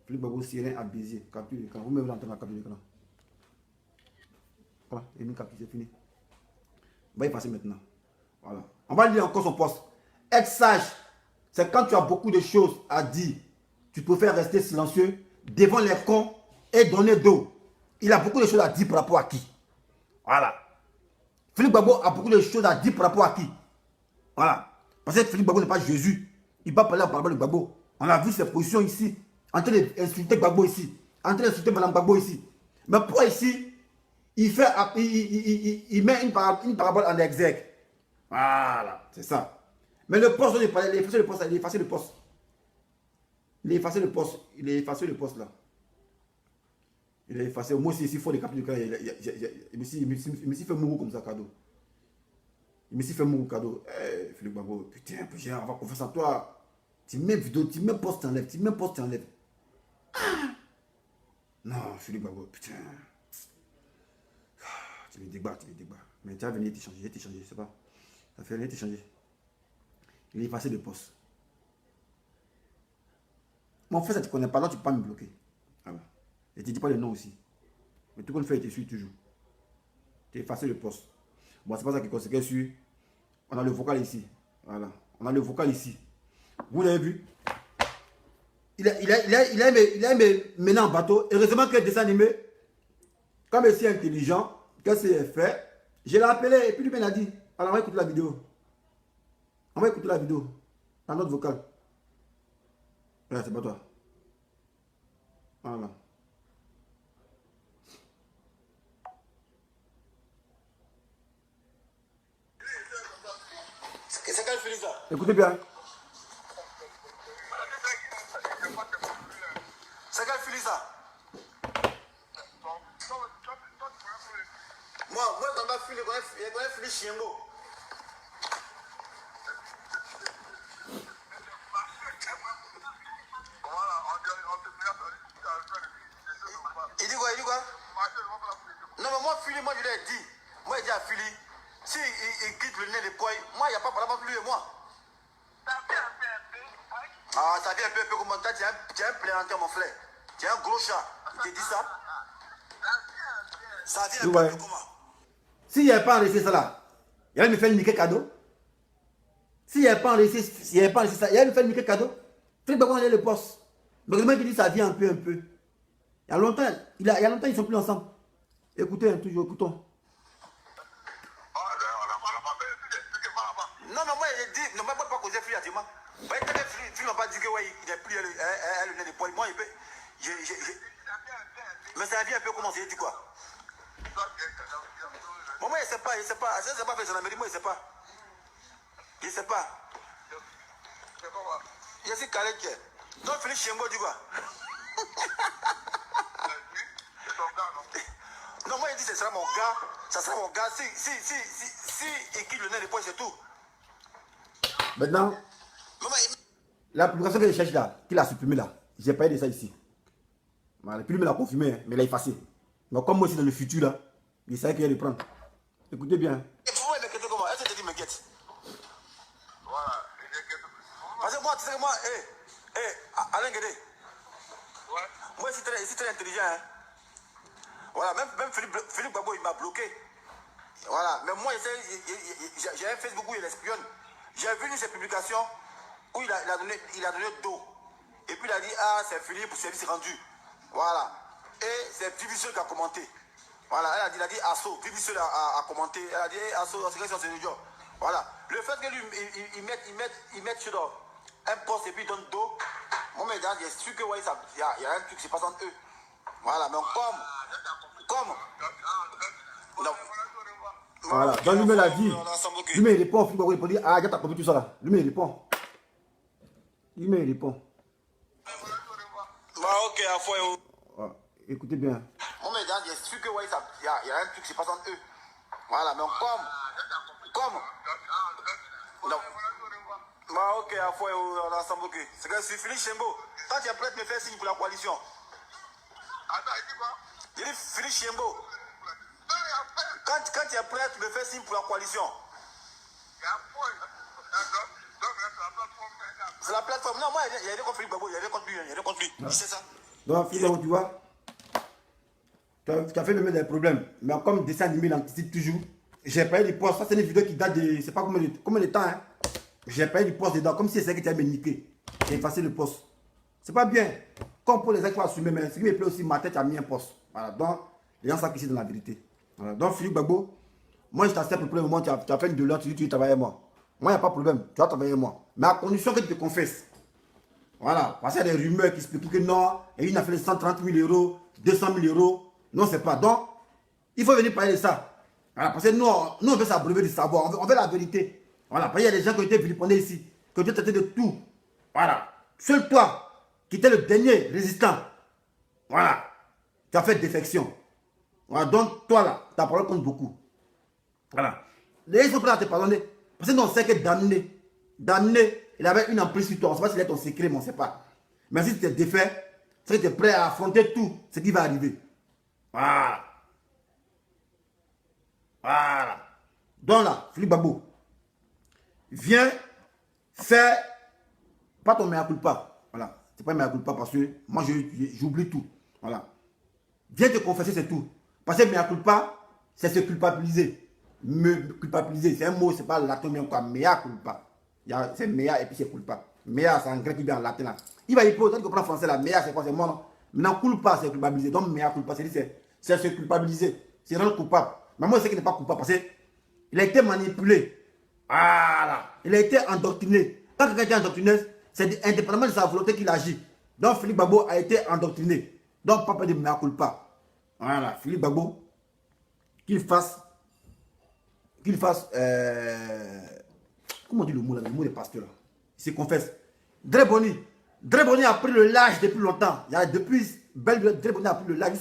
Philippe Babo, Syrien, Abézier, capture d'écran. Vous m'avez entendu la capture d'écran. Voilà, il est mis capture, c'est fini. On va y passer maintenant. Voilà. On va lire encore son poste. Être sage, c'est quand tu as beaucoup de choses à dire. Tu préfères rester silencieux devant les cons et donner d'eau. Il a beaucoup de choses à dire par rapport à qui? Voilà. Philippe Babo a beaucoup de choses à dire par rapport à qui? Voilà. Parce que Philippe Babo n'est pas Jésus. Il va parler en parlant de Babo. On a vu ses positions ici. En train d'insulter Babo ici. En train d'insulter Mme Babo ici. Mais pourquoi ici, il met une parabole en exergue? Voilà, c'est ça. Mais le poste, il a effacé le poste. Il a effacé le poste. Il a effacé le poste. Il a effacé le poste là. Il a effacé. Moi aussi, s'il faut des captures de cas, il me s'y fait mourir comme ça, cadeau. Il me s'y fait mourir cadeau. Philippe Babo, putain, j'ai avoir confiance en toi. Tu mets vidéo, tu mets poste, t'enlèves. Tu mets poste, t'enlèves. Non, Philippe Babo, putain. Tu me débats. Mais tu vas venir t'échanger, je sais pas. Ça fait rien t'échanger. Il est passé de poste. Mon frère, ça tu connais pas, là tu peux pas me bloquer. Voilà. Et tu dis pas le nom aussi. Mais tout le monde fait, il te suit toujours. Tu es effacé de poste. Bon, c'est pas ça qui est conséquent sur. On a le vocal ici. Voilà. On a le vocal ici. Vous l'avez vu? Il a mené en bateau. Heureusement que le dessin animé, comme il est si intelligent, qu'est-ce qu'il a fait? Je l'ai appelé et puis lui m'a dit, alors on va écouter la vidéo. On va écouter la vidéo. Dans notre vocal. Là, c'est pas toi. Voilà. C'est quel Félix ça? Écoutez bien. C'est quel Félix ça? Moi, dans ma fille, il connaît Félix Chiengo. Il dit quoi? Non, mais moi, Philly, moi, je lui ai dit. Moi, j'ai dit à Philly, si il quitte le nez de poil, moi, il n'y a pas de problème entre lui et moi. Ah, ça vient un peu comme toi, tu es un plaisanteur, mon frère. Tu es un gros chat. Il te dit ça? Ça vient un peu comment? S'il n'y avait pas enregistré ça là, il allait me faire niquer cadeau. S'il n'y avait pas enregistré ça, il allait me faire niquer cadeau. Philippe Babo allait le poste. Mais le mec il dit ça vient un peu. Il y a longtemps, ils ne sont plus ensemble. Écoutez, toujours écoutons. Non, mais moi, j'ai dit, non, moi, je ne peux pas causer Philly à Tima. Philly n'a pas dit qu'il n'a plus le nez de poil. Moi, il peut. Mais ça vient un peu comment? C'est dit quoi? Moi, il ne sait pas. Ça ne pas fait son Amérique, moi, il ne sait pas. Il ne sait pas. Il y a ce carré qui est. Donc, Félix Chiengo dit quoi? Non, moi, il dit que ce sera mon gars. Ça sera mon gars. Si il quitte le nez de poil, c'est tout. Maintenant, la publication qu'il cherche là, qu'il a supprimé là, j'ai pas aidé ça ici. Voilà, puis lui me l'a confirmé, hein, mais il a effacé. Donc comme moi aussi dans le futur là, il savait qu'il allait le prendre. Écoutez bien. Et pourquoi il m'inquiète comment? Est-ce que tu dis m'inquiète? Voilà, parce que moi, tu sais que moi, Alain Guédé. Ouais. Moi, je suis très intelligent. Hein. Voilà, même Philippe Babo, il m'a bloqué. Voilà, mais moi, j'ai un Facebook où il espionne. J'ai vu ses publications où il a donné d'eau. Et puis il a dit, ah, c'est fini pour service rendu. Voilà. Et c'est Vivi qui a commenté. Voilà, elle a dit Asso. Vivi a commenté. Elle a dit, hey, Asso, c'est le job. Voilà. Le fait que lui, il mette sur un poste et puis il donne dos, moi, mais il est sûr que ouais, il y a un truc qui se passe entre eux. Voilà, mais comme. Non. Voilà, donc lui-même l'a dit. Lui-même il répond, il répond, ah, j'ai compris tout ça là. Lui-même il répond. Lui-même il répond. Bah, ok, à fois. Ah, écoutez bien. Moi, mais il est sûr que ouais, il y a un truc qui se passe entre eux. Voilà, mais comme. Non. Bah, ok, à fois, on a ensemble, ok. C'est que c'est Félix Chiembo. Quand tu es prêt, me faire signe pour la coalition. Attends, il dit quoi? Il dit Félix Chiembo. Quand tu es prêt, tu me fais signe pour la coalition. C'est la plateforme. Non, moi, il y a des contre Philippe Gbagbo, il y a des contre lui, il y a des contre lui. C'est ça. Donc, Philippe Gbagbo, tu vois, tu as fait le même des problèmes. Mais comme dessin animé, il anticipe toujours. J'ai payé des postes. Ça, c'est une vidéo qui date de. C'est pas combien de temps, hein. J'ai payé des postes dedans, comme si c'est que tu avais niqué. J'ai effacé le poste. C'est pas bien. Comme pour les gens qui vont assumer, mais ce qui me plaît aussi, ma tête a mis un poste. Voilà. Donc, les gens savent que c'est dans la vérité. Voilà. Donc, Philippe Gbagbo, moi, je t'accepte pour le moment, tu as fait une de l'autre, tu dis tu travailles avec moi. Moi, il n'y a pas de problème, tu vas travailler avec moi. Mais à condition que tu te confesses. Voilà. Parce qu'il y a des rumeurs qui expliquent que non, et il a fait les 130 000 euros, 200 000 euros. Non, c'est pas. Donc, il faut venir parler de ça. Voilà. Parce que nous on veut s'abreuver du savoir, on veut la vérité. Voilà. Parce qu'il y a des gens qui ont été vilipendés ici, qui ont été traités de tout. Voilà. Seul toi, qui était le dernier résistant, voilà, tu as fait défection. Voilà. Donc, toi là, ta parole compte beaucoup. Voilà. Les gens sont prêts à te pardonner. Parce que nous, on sait que damné, il avait une emprise sur toi. On ne sait pas s'il est ton secret, mais on ne sait pas. Mais si tu es défait, c'est que tu es prêt à affronter tout ce qui va arriver. Voilà. Voilà. Donc là, Philippe Gbagbo, viens faire, pas ton mea culpa. Voilà. C'est pas mea culpa parce que moi, j'oublie tout. Voilà. Viens te confesser, c'est tout. Parce que mea culpa, c'est se culpabiliser. Me culpabiliser, c'est un mot, c'est pas latin, mais quoi, mea culpa. C'est mea et puis c'est culpa. Mea, c'est en grec qui vient en latin là. Il va y poser, tu comprends en français là, mea c'est quoi, c'est moi non. Maintenant, culpa, c'est culpabiliser. Donc, mea culpa, c'est se culpabiliser. C'est rendre coupable. Mais moi, je sais qu'il n'est pas coupable parce qu'il a été manipulé. Voilà. Il a été endoctriné. Quand quelqu'un est endoctriné, c'est indépendamment de sa volonté qu'il agit. Donc, Philippe Gbagbo a été endoctriné. Donc, pas de mea culpa. Voilà. Philippe Gbagbo, qu'il fasse, comment on dit le mot là, le mot des pasteurs là. Il se confesse. Dreboni a pris le large depuis longtemps. Depuis Dreboni a pris le large,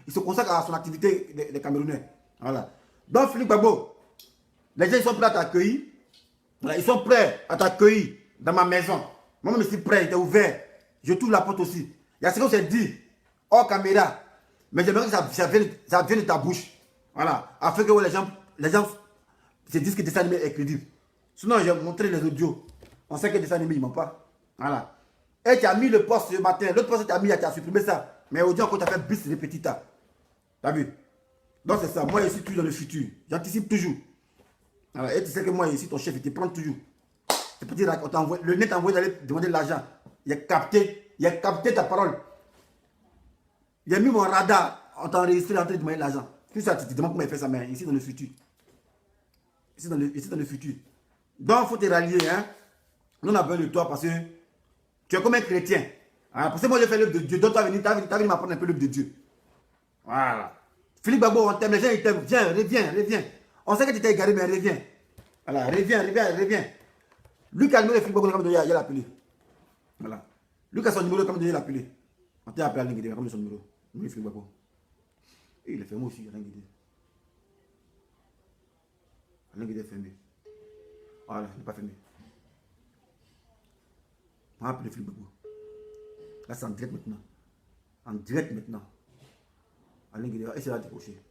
il se consacre à son activité des Camerounais. Voilà. Donc Philippe Gbagbo, les gens ils sont prêts à t'accueillir. Voilà, ils sont prêts à t'accueillir dans ma maison. Moi-même je suis prêt, il est ouvert. Je trouve la porte aussi. Il y a ce qu'on s'est dit hors caméra. Mais j'aimerais que ça vienne de ta bouche. Voilà. Afin que les gens se disent que le dessin animé est crédible. Sinon, je vais montrer les audios. On sait que le dessin animé, il ne ment pas. Voilà. Et tu as mis le poste ce matin. L'autre poste que tu as mis, tu as supprimé ça. Mais aujourd'hui, encore, tu as fait bis repetita. Tu as vu? Donc, c'est ça. Moi, je suis toujours dans le futur. J'anticipe toujours. Voilà. Et tu sais que moi, ici, ton chef, il te prend toujours. C'est petit, le net t'a envoyé d'aller demander de l'argent. Il a capté ta parole. Il a mis mon radar. On t'a enregistré en train de demander de l'argent. Tout ça, tu te demandes comment il fait ça, mais ici, dans le futur. Ici, dans le futur. Donc, il faut te rallier. Hein? Nous, on a besoin de toi parce que tu es comme un chrétien. Hein? Parce que moi, j'ai fait l'œuvre de Dieu. Donc, tu as venu m'apprendre un peu l'œuvre de Dieu. Voilà. Philippe Gbagbo, on t'aime. Les gens, ils t'aiment. Viens, reviens. On sait que tu t'es égaré, mais reviens. Voilà, reviens. Lui qui a le numéro de Philippe Gbagbo, comme il a appelé. Voilà. Lui qui a son numéro, comme il a appelé. On t'a appelé à l'Inguédé, comme son numéro. Numéro de Philippe Gbagbo. Et il est fermé aussi, l'Inguédé. L'Inguédé est fermé. Voilà, il n'est pas fermé. On va appeler Philippe Gbagbo. Là, c'est en direct maintenant. L'Inguédé, et c'est là décroché.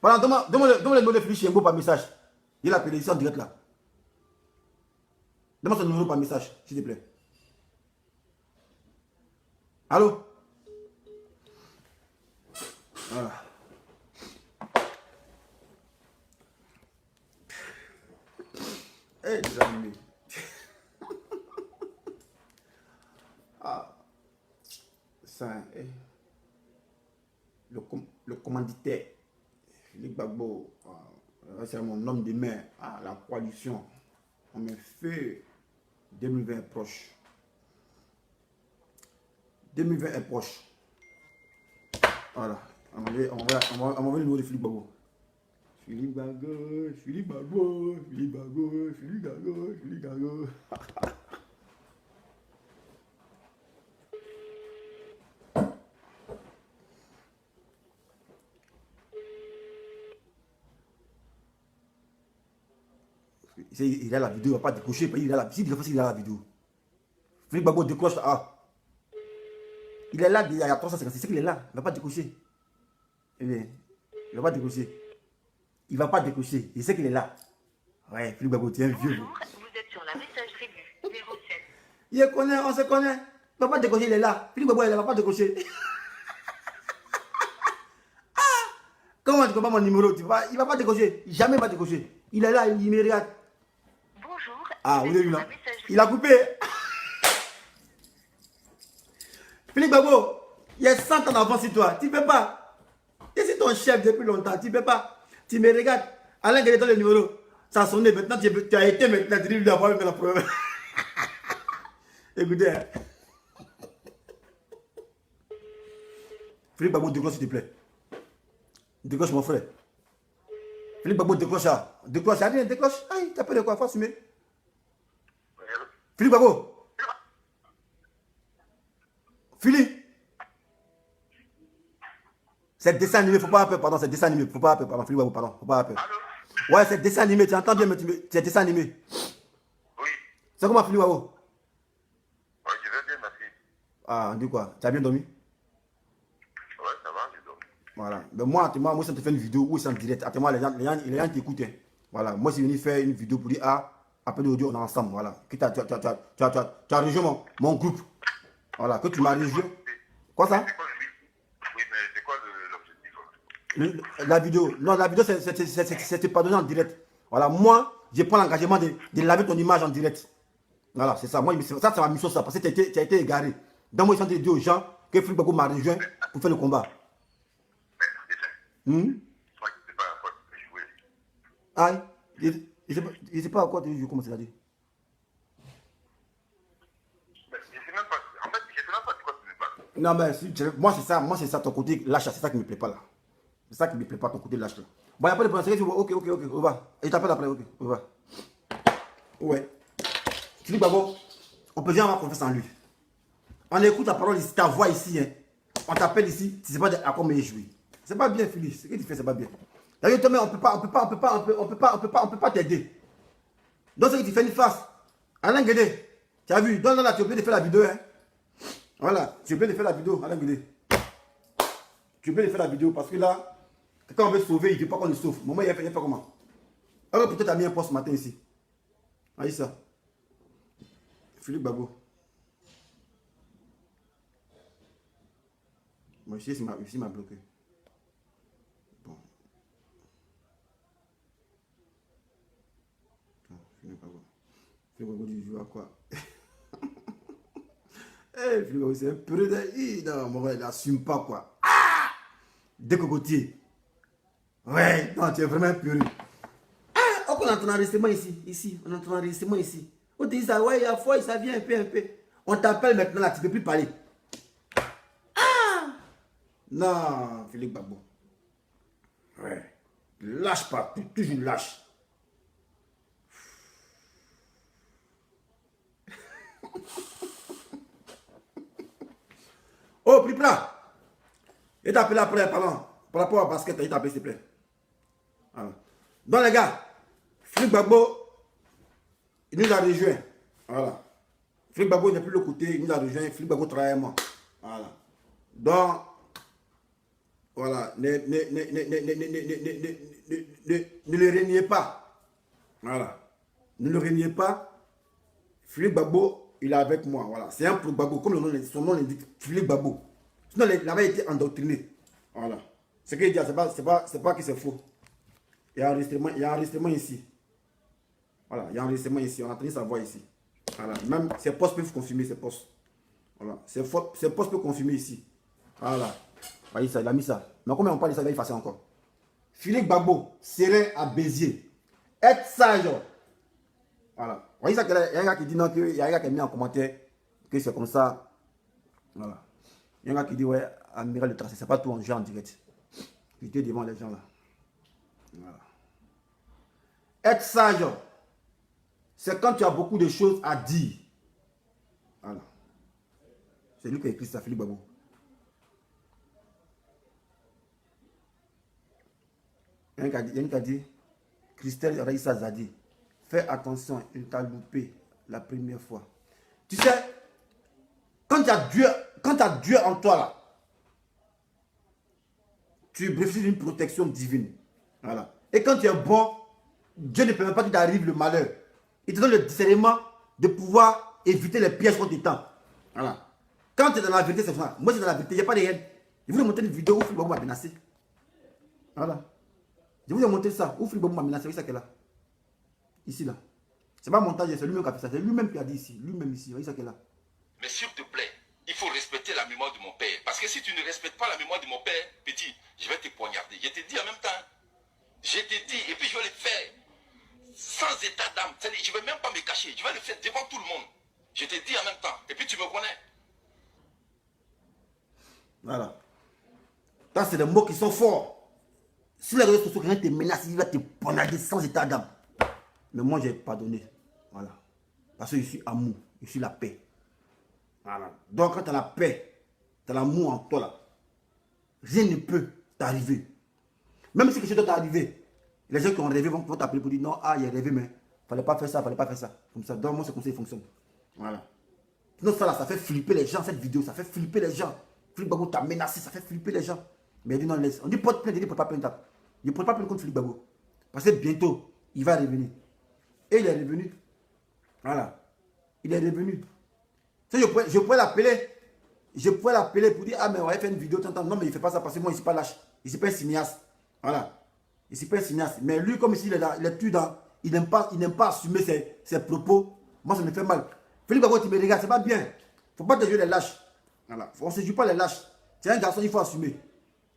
Voilà, donne-moi le numéro de Philippe Chiembo par message. Il a appelé ici en direct là. Donne-moi son numéro par message, s'il te plaît. Allô? Voilà. Eh, les amis. commanditaire. Philippe Gbagbo, c'est mon homme de main. Ah, la coalition. On me fait 2020 est proche. 2020 est proche. Voilà. On va le numéro de Philippe Gbagbo. Philippe Gbagbo, Philippe Gbagbo, Philippe Gbagbo, Philippe Gbagbo, Philippe Gbagbo. Il a la vidéo, il ne va pas décocher. Il a la vidéo. Philippe Gbagbo décroche. Ah. Il est là, il y a 356. C'est qu'il est là. Il ne va pas décocher. Eh bien, il ne va pas décocher. Il ne va pas décocher. Il sait qu'il est là. Ouais, Philippe Gbagbo, tu es un vieux. Bonjour, vous êtes sur la messagerie du 07. Il connaît, on se connaît. Il ne va pas décocher, il est là. Philippe Gbagbo, il ne va pas décocher. Comment tu comprends mon numéro? Il ne va pas décocher. Jamais il va décocher. Il est là, il me regarde. Bonjour, Ah, vous vous avez êtes vu sur là? la messagerie. Il a coupé. Philippe Gbagbo, il y a 100 ans d'avance sur toi. Tu ne peux pas. Et c'est ton chef depuis longtemps. Tu ne peux pas. Tu me regardes. Alain Guédé dans le numéro. Ça a sonné. Maintenant, tu as été maintenant. Tu dois avoir même la preuve. Écoutez. Hein. Philippe Gbagbo, décroche s'il te plaît. Décroche mon frère. Philippe Gbagbo, décroche ça. Décroche ça. Viens, décroche. Aïe, t'as peur de quoi? Faut assumer. Philippe Gbagbo. Philippe. C'est dessin animé, faut pas avoir peur, pardon, c'est dessin animé, faut pas avoir peur, pardon, Philippe Gbagbo, pardon, faut pas avoir peur. Allô? Ouais, c'est dessin animé, tu entends bien, mais c'est dessin animé. Oui. C'est comment Philippe Gbagbo? Ouais, je vais bien, merci. Ah, on dit quoi? Tu as bien dormi? Ouais, ça va, j'ai dormi. Voilà. Mais moi, ça te fait une vidéo où c'est en direct. Attends, moi, les gens qui écoutent. Hein. Voilà. Moi, c'est venu faire une vidéo pour dire, ah, après l'audio, on est ensemble. Voilà. Que tu as rejoint mon groupe. Voilà. Que tu m'as rejoint. Quoi ça? C'est quoi le but? Oui, mais c'est quoi l'objectif? La vidéo. Non, la vidéo, c'était pas donné en direct. Voilà. Moi, je prends l'engagement de laver ton image en direct. Voilà, c'est ça. Moi, ça, c'est ma mission, ça. Parce que tu as été égaré. Donc, moi, je suis en train de dire aux gens que Philippe Gbagbo m'a rejoint pour faire le combat. Je sais pas à quoi tu peux jouer. Aïe, je ne sais pas à quoi tu joues, comment c'est à dire. Mais je sais même pas. En fait, je sais même pas de quoi tu me parles. Non, mais moi, c'est ça, ton côté lâche, c'est ça qui ne me plaît pas là. C'est ça qui ne me plaît pas, ton côté lâche là. Bon, il n'y a pas de problème, c'est ok, on va. Et je t'appelle après, ok, on va. Ouais. Philippe Gbagbo, on peut bien avoir confiance en lui. On écoute ta parole ici, ta voix ici, hein. On t'appelle ici, tu ne sais pas à quoi me jouer. C'est pas bien, Philippe. Ce que tu fais, c'est pas bien. D'ailleurs, on peut pas t'aider. Donc, ce que tu fais une face. Alain Guédé, tu as vu, donc là, tu es obligé de faire la vidéo, hein. Voilà, tu es obligé de faire la vidéo, Alain Guédé. Tu es obligé de faire la vidéo parce que là, quand on veut sauver, il ne veut pas qu'on le sauve. Maman, il a fait comment? Alors, peut-être tu as mis un poste ce matin ici. Voyez ça. Philippe Gbagbo. Moi, ici, il m'a bloqué. Bon. Philippe Gbagbo. Philippe Gbagbo, tu joues à quoi? Eh, Philippe Gbagbo, c'est un peu de... Non, mon gars, il n'assume pas, quoi. Ah! Des cocotiers. Ouais, non, tu es vraiment un purée. Ah, on entend un enregistrement ici. On entend un enregistrement ici. On te dit ça, ouais, il y a foi, ça vient un peu. On t'appelle maintenant là, tu ne peux plus parler. Ah! Non, Philippe Gbagbo. Ouais. Lâche pas, toujours lâche. Oh, plus plat. Il t'a appelé après, pardon. Par rapport au basket, il t'a appelé, s'il te plaît. Voilà. Donc, les gars, Philippe Gbagbo, il nous a rejoint. Voilà. Philippe Gbagbo n'est plus le côté, il nous a rejoint. Philippe Gbagbo travaille avec moi. Voilà. Donc, voilà. Ne le reniez pas. Voilà. Ne le reniez pas. Philippe Gbagbo, il est avec moi. Voilà. C'est un pro Gbagbo, comme son nom l'indique, Philippe Gbagbo. Sinon, il avait été endoctriné. Voilà. Ce qu'il dit, c'est pas que c'est faux. Il y a un enregistrement ici. Voilà, il y a un enregistrement ici. On a entendu sa voix ici. Voilà. Même ses postes peuvent confirmer ses postes. Voilà. Ses postes peuvent confirmer ici. Voilà. Voyez ça, il a mis ça. Mais comme on parle de ça, il va effacer encore. Philippe Gbagbo, serein à Béziers. Être sage. Voilà. Vous voyez ça, il y a un gars qui dit non, il y a un gars qui a mis en commentaire que c'est comme ça. Voilà. Il y a un gars qui dit ouais, Amiral le tracé, c'est pas tout en jeu en direct. J'étais devant les gens là. Voilà. Être sage, c'est quand tu as beaucoup de choses à dire. Voilà. C'est lui qui a écrit ça, Philippe Gbagbo. Il y a un qui a dit, Christelle Raïssa Zadi, fais attention, il t'a loupé la première fois. Tu sais, quand tu as Dieu en toi là, tu bénéficies d'une protection divine. Voilà. Et quand tu es bon, Dieu ne permet pas qu'il t'arrive le malheur. Il te donne le discernement de pouvoir éviter les pièges qu'on t'étend. Voilà. Quand tu es dans la vérité, c'est ça. Moi, c'est dans la vérité, il n'y a pas de haine. Je voulais montrer une vidéo où Philippe Gbagbo m'a menacé. Voilà. Je vous ai montré ça. Où Philippe Gbagbo m'a menacé. Vous voyez ça qu'elle a. Ici, là. C'est pas montage, c'est lui-même qui a fait ça. C'est lui-même qui a dit ici. Lui-même ici. Vous voyez ça qu'elle a. Mais s'il te plaît, il faut respecter la mémoire de mon père. Parce que si tu ne respectes pas la mémoire de mon père, petit, je vais te poignarder. Je te dis en même temps. Je te dis, et puis je vais le faire. Sans état d'âme. Je ne vais même pas me cacher. Je vais le faire devant tout le monde. Je te dis en même temps. Et puis tu me connais. Voilà. Ça, c'est des mots qui sont forts. Si les réseaux sociaux, quelqu'un te menace, il va te poignarder sans état d'âme. Mais moi, j'ai pardonné. Voilà. Parce que je suis amour. Je suis la paix. Voilà. Donc, quand tu as la paix, tu as l'amour en toi, là, rien ne peut t'arriver. Même si quelque chose doit t'arriver, les gens qui ont rêvé vont t'appeler pour dire non, ah, il a rêvé, mais il ne fallait pas faire ça, il ne fallait pas faire ça. Comme ça, donc moi, c'est comme ça qu'il fonctionne. Voilà. Sinon, ça, là, ça fait flipper les gens, cette vidéo, ça fait flipper les gens. Philippe Gbagbo t'a menacé, ça fait flipper les gens. Mais il dit non, laisse. On dit porte plainte, il dit porte pas plainte. Il ne porte pas plainte contre Philippe Gbagbo. Parce que bientôt, il va revenir. Et il est revenu. Voilà. Il est revenu. Je pourrais l'appeler. Je pourrais l'appeler pour dire, ah, mais on va faire une vidéo. Non, mais il ne fait pas ça parce que moi, je ne suis pas lâche. Je ne suis pas un cinéaste. Voilà. Je ne suis pas un cinéaste. Mais lui, comme ici, il est tout dans. Il n'aime pas assumer ses propos. Moi, ça me fait mal. Philippe Gbagbo, tu me regardes, c'est pas bien. Il ne faut pas te jouer les lâches. Voilà. On ne se joue pas les lâches. C'est un garçon, il faut assumer.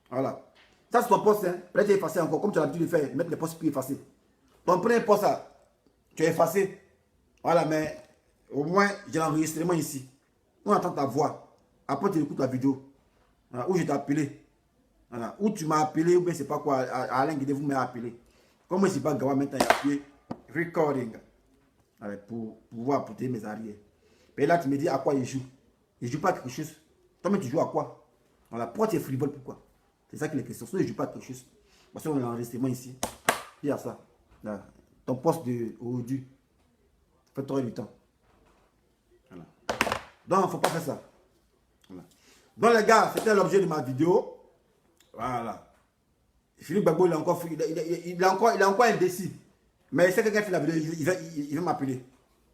Voilà. Ça, c'est ton poste. Hein. Peut-être effacer encore, comme tu as l'habitude de faire. Mettre les postes plus effacés. Ton premier poste, là, tu as effacé. Voilà, mais au moins, j'ai l'enregistrement ici. On entend ta voix. Après, tu écoutes la vidéo. Voilà. Où je t'ai appelé. Voilà. Où tu m'as appelé, ou bien c'est pas quoi. Alain Guédé, vous m'avez appelé. Comme moi, je ne suis pas Gawa, maintenant, il a appuyé recording. Voilà, pour pouvoir apporter mes arrières. Et là, tu me dis à quoi il joue. Il ne joue pas à quelque chose. Toi-même, tu joues à quoi? Voilà. Pourquoi tu es frivole? Pourquoi? C'est ça qui est la question. Sinon, il ne joue pas à quelque chose. Parce qu'on a l'enregistrement ici. Il y a ça. Là. Ton poste aujourd'hui. Ça fait 3 heures du temps. Voilà. Donc, il ne faut pas faire ça. Voilà. Donc, les gars, c'était l'objet de ma vidéo. Voilà. Philippe Gbagbo, il est encore indécis. Mais c'est quelqu'un qui fait la vidéo, il va m'appeler.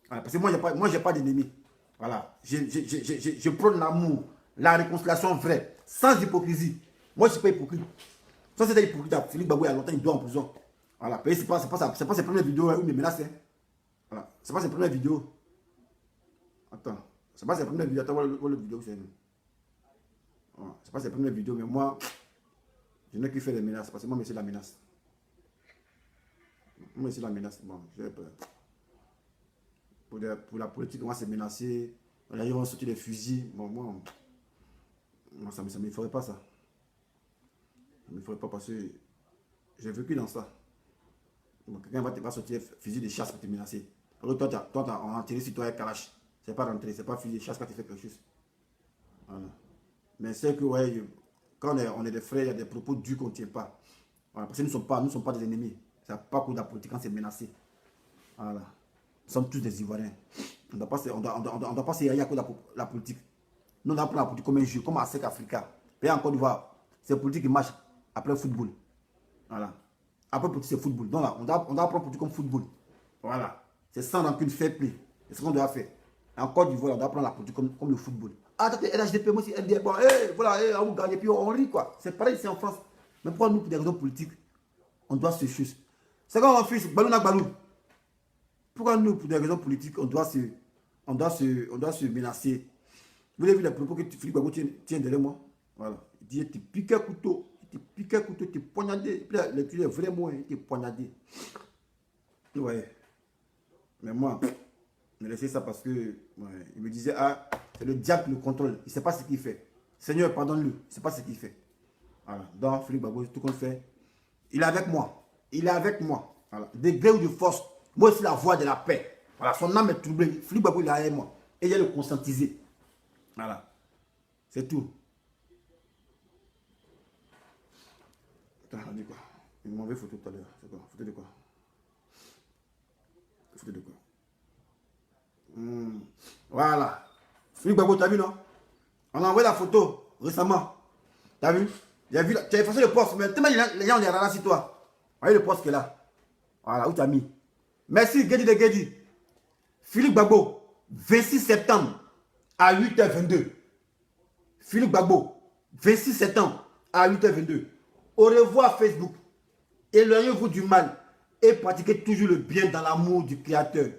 Voilà. Parce que moi, j'ai pas d'ennemis. Voilà. Je prône l'amour, la réconciliation vraie, sans hypocrisie. Moi, je ne suis pas hypocrite. Ça, c'était hypocrite. Philippe Gbagbo, il y a longtemps, il doit en prison. Voilà. Ce n'est pas ses premières vidéos où il me menace. Hein. Voilà. Ce n'est pas ses premières vidéos. Attends. Ce n'est pas ses premières vidéos. Attends, voir le vidéo que c'est. Voilà. Ce n'est pas ses premières vidéos, mais moi, je n'ai que fait des menaces. Parce que moi, c'est la menace. Moi, c'est la menace. Bon, j'ai peur. Pour la politique, moi, c'est menacé. Ils vont sortir des fusils. Bon, moi, ça ne me ferait pas ça. Ça ne me ferait pas parce que j'ai vécu dans ça. Quelqu'un va sortir des fusils de chasse pour te menacer. Alors toi, on a tiré sur toi avec Kalash. C'est pas rentré, c'est pas fusil de chasse quand tu fais quelque chose. Voilà. Mais c'est que, ouais, quand on est des frères, il y a des propos durs qu'on ne tient pas. Voilà. Parce que nous ne sommes pas des ennemis. C'est pas que la politique quand c'est menacé. Voilà. Nous sommes tous des Ivoiriens. On ne doit pas se à cause de la politique. Nous, on doit prendre la politique comme un jeu, comme à SEC Africa. Et en Côte d'Ivoire, c'est la politique qui marche après le football. Voilà. Après le politique, c'est football. Donc là, on doit prendre la politique comme football. Voilà. C'est sans rancune, fair play. C'est ce qu'on doit faire. En Côte d'Ivoire, on doit prendre la politique comme le football. Ah, attends, LHDP, moi aussi, LDP, bon, voilà, on gagne, puis on rit, quoi. C'est pareil ici en France. Mais pourquoi nous, pour des raisons politiques, on doit se chuter? C'est comme mon fils, Balou nak Balou. Pourquoi nous, pour des raisons politiques, on doit se menacer? Vous avez vu les propos que Philippe Gbagbo tient derrière moi? Voilà. Il dit, tu piques un couteau, il te piquait un couteau, te poignardait. Puis là, les vrais mots, il te poignardait. Vous voyez. Mais moi, je laissé ça parce que il me disait, ah, c'est le diable qui le contrôle. Il ne sait pas ce qu'il fait. Seigneur, pardonne-le. Il ne sait pas ce qu'il fait. Voilà. Donc, Philippe Gbagbo, tout qu'on fait, il est avec moi. Il est avec moi. Voilà. De gré ou de force, moi aussi la voix de la paix. Voilà. Son âme est troublée. Philippe Gbagbo, il est avec moi. Et il a le conscientiser. Voilà. C'est tout. Attends, on dit quoi? Il m'a envoyé photo tout à l'heure. C'est quoi? Photo de quoi? Photo de quoi? Voilà. Philippe Gbagbo, t'as vu, non? On a envoyé la photo récemment. T'as vu? J'ai vu, tu as effacé le poste, mais tellement les gens ont les radars sur toi. Voyez le poste qui est là. Voilà, où tu as mis. Merci, Guedi de Guedi. Philippe Gbagbo, 26 septembre à 8h22. Philippe Gbagbo, 26 septembre à 8h22. Au revoir Facebook. Éloignez-vous du mal et pratiquez toujours le bien dans l'amour du Créateur,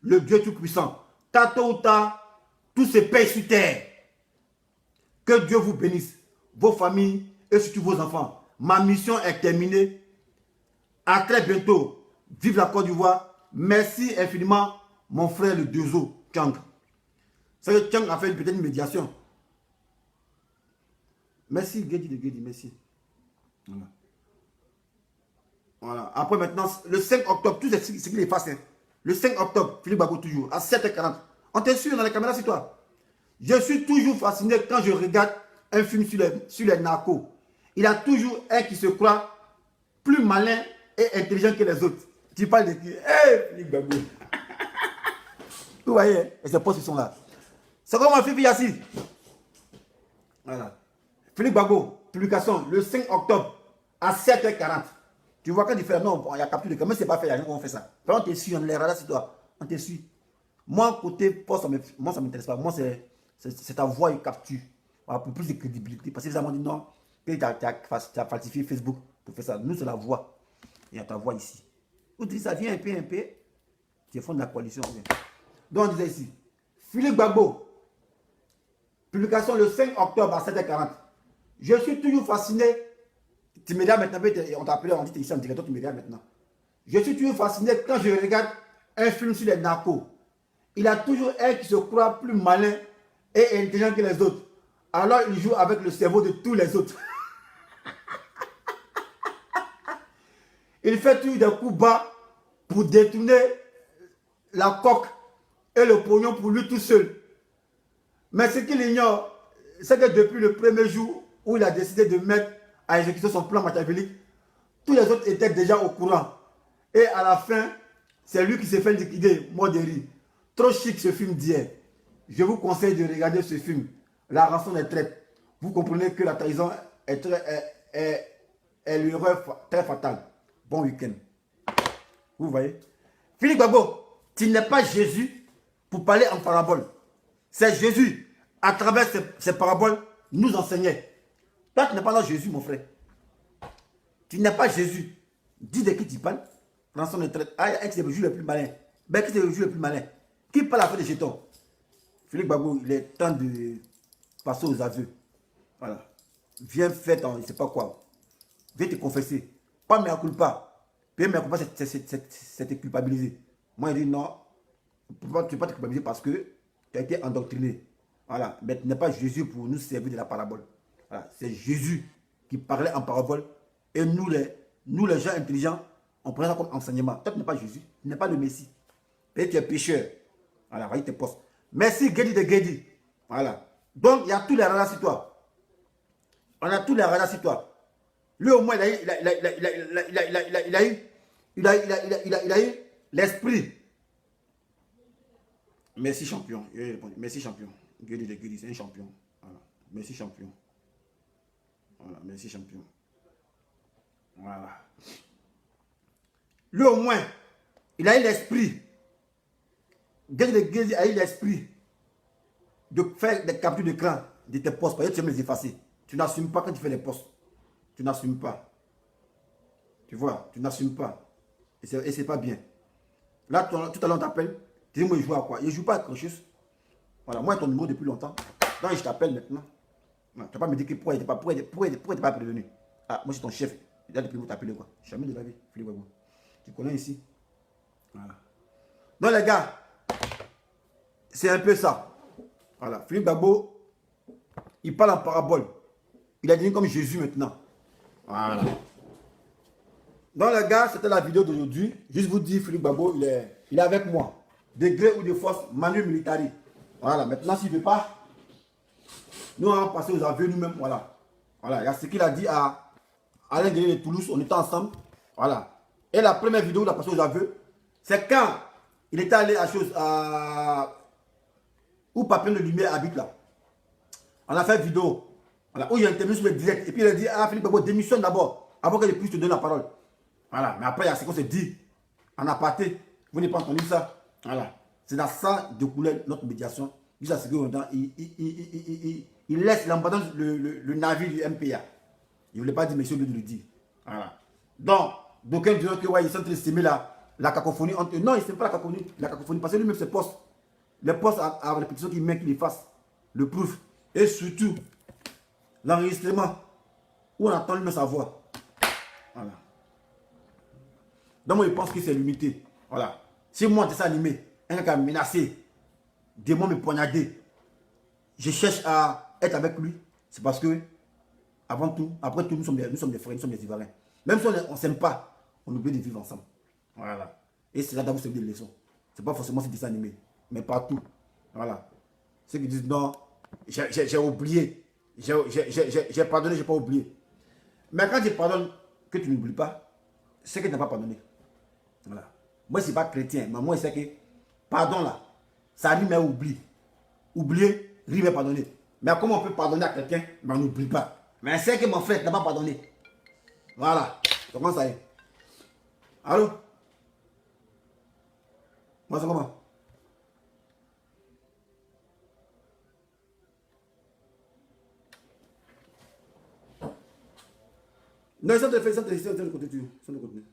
le Dieu Tout-Puissant. Tôt ou tard, tout se paye sur terre. Que Dieu vous bénisse, vos familles et surtout vos enfants. Ma mission est terminée. À très bientôt. Vive la Côte d'Ivoire. Merci infiniment, mon frère le Deuzo, Tchang. C'est que Tchang a fait une petite médiation. Merci, Guedi de Guedi, merci. Voilà. Voilà. Après maintenant, le 5 octobre, tout ce qu'il efface. Hein. Le 5 octobre, Philippe Gbagbo toujours, à 7h40. On te suit dans les caméras, c'est toi. Je suis toujours fasciné quand je regarde un film sur les narcos. Il y a toujours un qui se croit plus malin et intelligent que les autres. Tu parles de qui? Hey, Philippe Gbagbo. Vous voyez, et ces postes qui sont là. C'est comme un film Yassi. Voilà. Philippe Gbagbo, publication le 5 octobre à 7h40. Tu vois quand il fait, non, il y a capture de caméra, c'est pas fait, il y a rien qu'on fait ça. On te suit, on les radars sur toi. On te suit. Moi, côté poste, moi, ça ne m'intéresse pas. Moi, c'est ta voix et capture. Voilà, pour plus de crédibilité. Parce que les gens m'ont dit non, tu as falsifié Facebook pour faire ça. Nous, c'est la voix. Il y a ta voix ici. Vous dites ça vient un peu. Tu es fond de la coalition. Donc, on disait ici, Philippe Gbagbo, publication le 5 octobre à 7h40. Je suis toujours fasciné. Tu me regardes maintenant, on t'a appelé, on dit ici en directeur, tu me regardes maintenant. Je suis toujours fasciné quand je regarde un film sur les narcos. Il a toujours un qui se croit plus malin et intelligent que les autres. Alors il joue avec le cerveau de tous les autres. Il fait toujours des coups bas pour détourner la coque et le pognon pour lui tout seul. Mais ce qu'il ignore, c'est que depuis le premier jour où il a décidé de mettre à exécuter son plan machiavélique, tous les autres étaient déjà au courant. Et à la fin, c'est lui qui s'est fait liquider, mort de rire. Trop chic ce film d'hier. Je vous conseille de regarder ce film. La rançon des traites. Vous comprenez que la trahison est l'erreur très fatale. Bon week-end. Vous voyez? Philippe Gbagbo, tu n'es pas Jésus pour parler en parabole. C'est Jésus, à travers ces paraboles, nous enseignait. Toi, tu n'es pas là Jésus, mon frère. Tu n'es pas Jésus. Dis de qui tu parles. Rançon des traites. Ah, il y a le juge le plus malin. Ben, qui c'est le juge le plus malin? Qui parle à faire des jetons? Philippe Gbagbo, il est temps de passer aux aveux. Voilà. Viens faire ton, je ne sais pas quoi. Viens te confesser. Pas mea culpa. Puis mea culpa, c'est te culpabiliser. Moi, je dis non. Tu ne peux pas te culpabiliser parce que tu as été endoctriné. Voilà. Mais tu n'es pas Jésus pour nous servir de la parabole. Voilà. C'est Jésus qui parlait en parabole. Et nous les gens intelligents, on prend ça comme enseignement. Toi, tu n'es pas Jésus. Tu n'es pas le Messie. Et tu es pécheur. Voilà, voyez tes postes. Merci, Guedi de Guedi. Voilà. Donc, il y a tous les radars sur toi. On a tous les radars sur toi. Lui, au moins, il a eu l'esprit. Merci, champion. Il a répondu. Merci, champion. Guedi de Guedi, c'est un champion. Voilà. Merci, champion. Voilà, merci, champion. Voilà. Lui, au moins, il a eu l'esprit. Guedi de Guedi a eu l'esprit de faire des captures d'écran de tes postes. Parce que tu aimes les effacer. Tu n'assumes pas quand tu fais les postes. Tu n'assumes pas. Tu vois, tu n'assumes pas. Et c'est pas bien. Là, tout à l'heure, on t'appelle. Tu dis, moi, je joue à quoi? Je ne joue pas à Crochus. Voilà, moi, ton numéro depuis longtemps. Donc, je t'appelle maintenant. Tu ne vas pas me dire que pourquoi il n'était pas prévenu. Ah, moi, c'est ton chef. Il a des prix pour t'appeler quoi. Jamais de la vie, Philippe Gbagbo. Tu connais ici. Voilà. Donc, les gars, c'est un peu ça. Voilà. Philippe Gbagbo, il parle en parabole. Il a devenu comme Jésus maintenant. Voilà. Donc, les gars, c'était la vidéo d'aujourd'hui. Juste vous dire, Philippe Gbagbo, il est avec moi. De gré ou de force, Manu Militari. Voilà. Maintenant, s'il ne veut pas, nous, on va passer aux aveux nous-mêmes. Voilà. Voilà. Il y a ce qu'il a dit à Alain Guédé de Toulouse. On était ensemble. Voilà. Et la première vidéo où il a passé aux aveux, c'est quand il était allé à chose où Papillon de Lumière habite là. On a fait une vidéo. Voilà, où il a intervenu sur le direct. Et puis il a dit, ah Philippe Gbagbo, démissionne d'abord. Avant que je puisse te donner la parole. Voilà. Mais après, il y a ce qu'on se dit. En aparté. Vous n'avez pas entendu ça. Voilà. C'est dans ça de couleur notre médiation. Jusqu'à ce qu'il laisse l'abandon le navire du MPA. Il ne voulait pas dire, monsieur, de le dire. Voilà. Donc, d'aucuns diront que ouais, ils sont en train de s'aimer la cacophonie entre eux. Non, ils ne s'aiment pas la cacophonie. Parce que lui-même, ses postes, les postes à répétition qu'il met, qu'il les fasse, le prouve. Et surtout, l'enregistrement, où on entend lui-même sa voix. Voilà. Donc, moi, je pense que c'est l'unité. Voilà. Si moi, dessin animé, un gars qui a menacé, démon me poignarder, je cherche à être avec lui, c'est parce que, avant tout, après tout, nous sommes des frères, nous sommes des Ivoiriens. Même si on ne s'aime pas, on oublie de vivre ensemble. Voilà. Et c'est là que vous savez des leçons. Ce n'est pas forcément ce dessin animé, mais partout. Voilà. Ceux qui disent non, j'ai oublié, j'ai pardonné, je n'ai pas oublié. Mais quand je pardonne, que tu n'oublies pas, c'est que tu n'as pas pardonné. Voilà. Moi, je ne suis pas chrétien, mais moi, je sais que pardon là, ça rime à oubli. Oublier, rime à pardonner. Mais comment on peut pardonner à quelqu'un, mais on n'oublie pas. Mais c'est que mon frère n'a pas pardonné. Voilà. Comment ça est? Allô? Moi, c'est comment? Non, ça te fait, ça te continue. Ça te continue.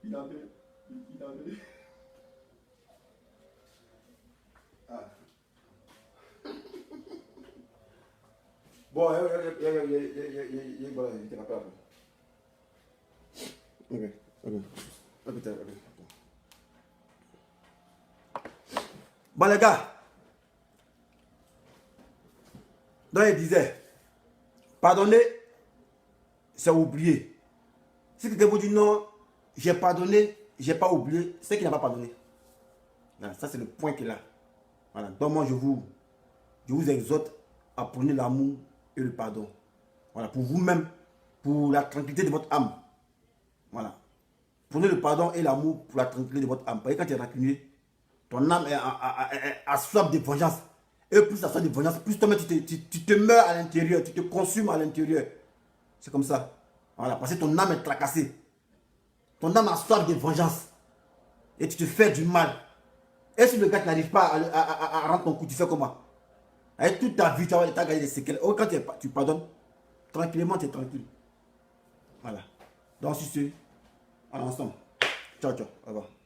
Il a appelé. Ah. Bon, voilà, il te rappelle après. Ok. Bon, les gars. Donc, il disait, pardonner, c'est oublier. Si quelqu'un vous dit non, j'ai pardonné, j'ai pas oublié, c'est qu'il n'a pas pardonné. Voilà, ça, c'est le point qu'il a. Voilà. Donc, moi, je vous exhorte à prendre l'amour et le pardon. Voilà, pour vous-même, pour la tranquillité de votre âme. Voilà. Prenez le pardon et l'amour pour la tranquillité de votre âme. Parce que quand tu es rancunier, ton âme a soif de vengeance. Et plus ça soif de vengeance, plus toi-même tu te meurs à l'intérieur, tu te consumes à l'intérieur. C'est comme ça. Voilà, parce que ton âme est tracassée. Ton âme a soif de vengeance. Et tu te fais du mal. Et si le gars n'arrive pas à rendre ton coup, tu fais comment? Avec toute ta vie, tu as gagné des séquelles. Quand tu pardonnes, tranquillement, tu es tranquille. Voilà. Donc, si c'est, allons ensemble. Ciao, ciao. Au revoir.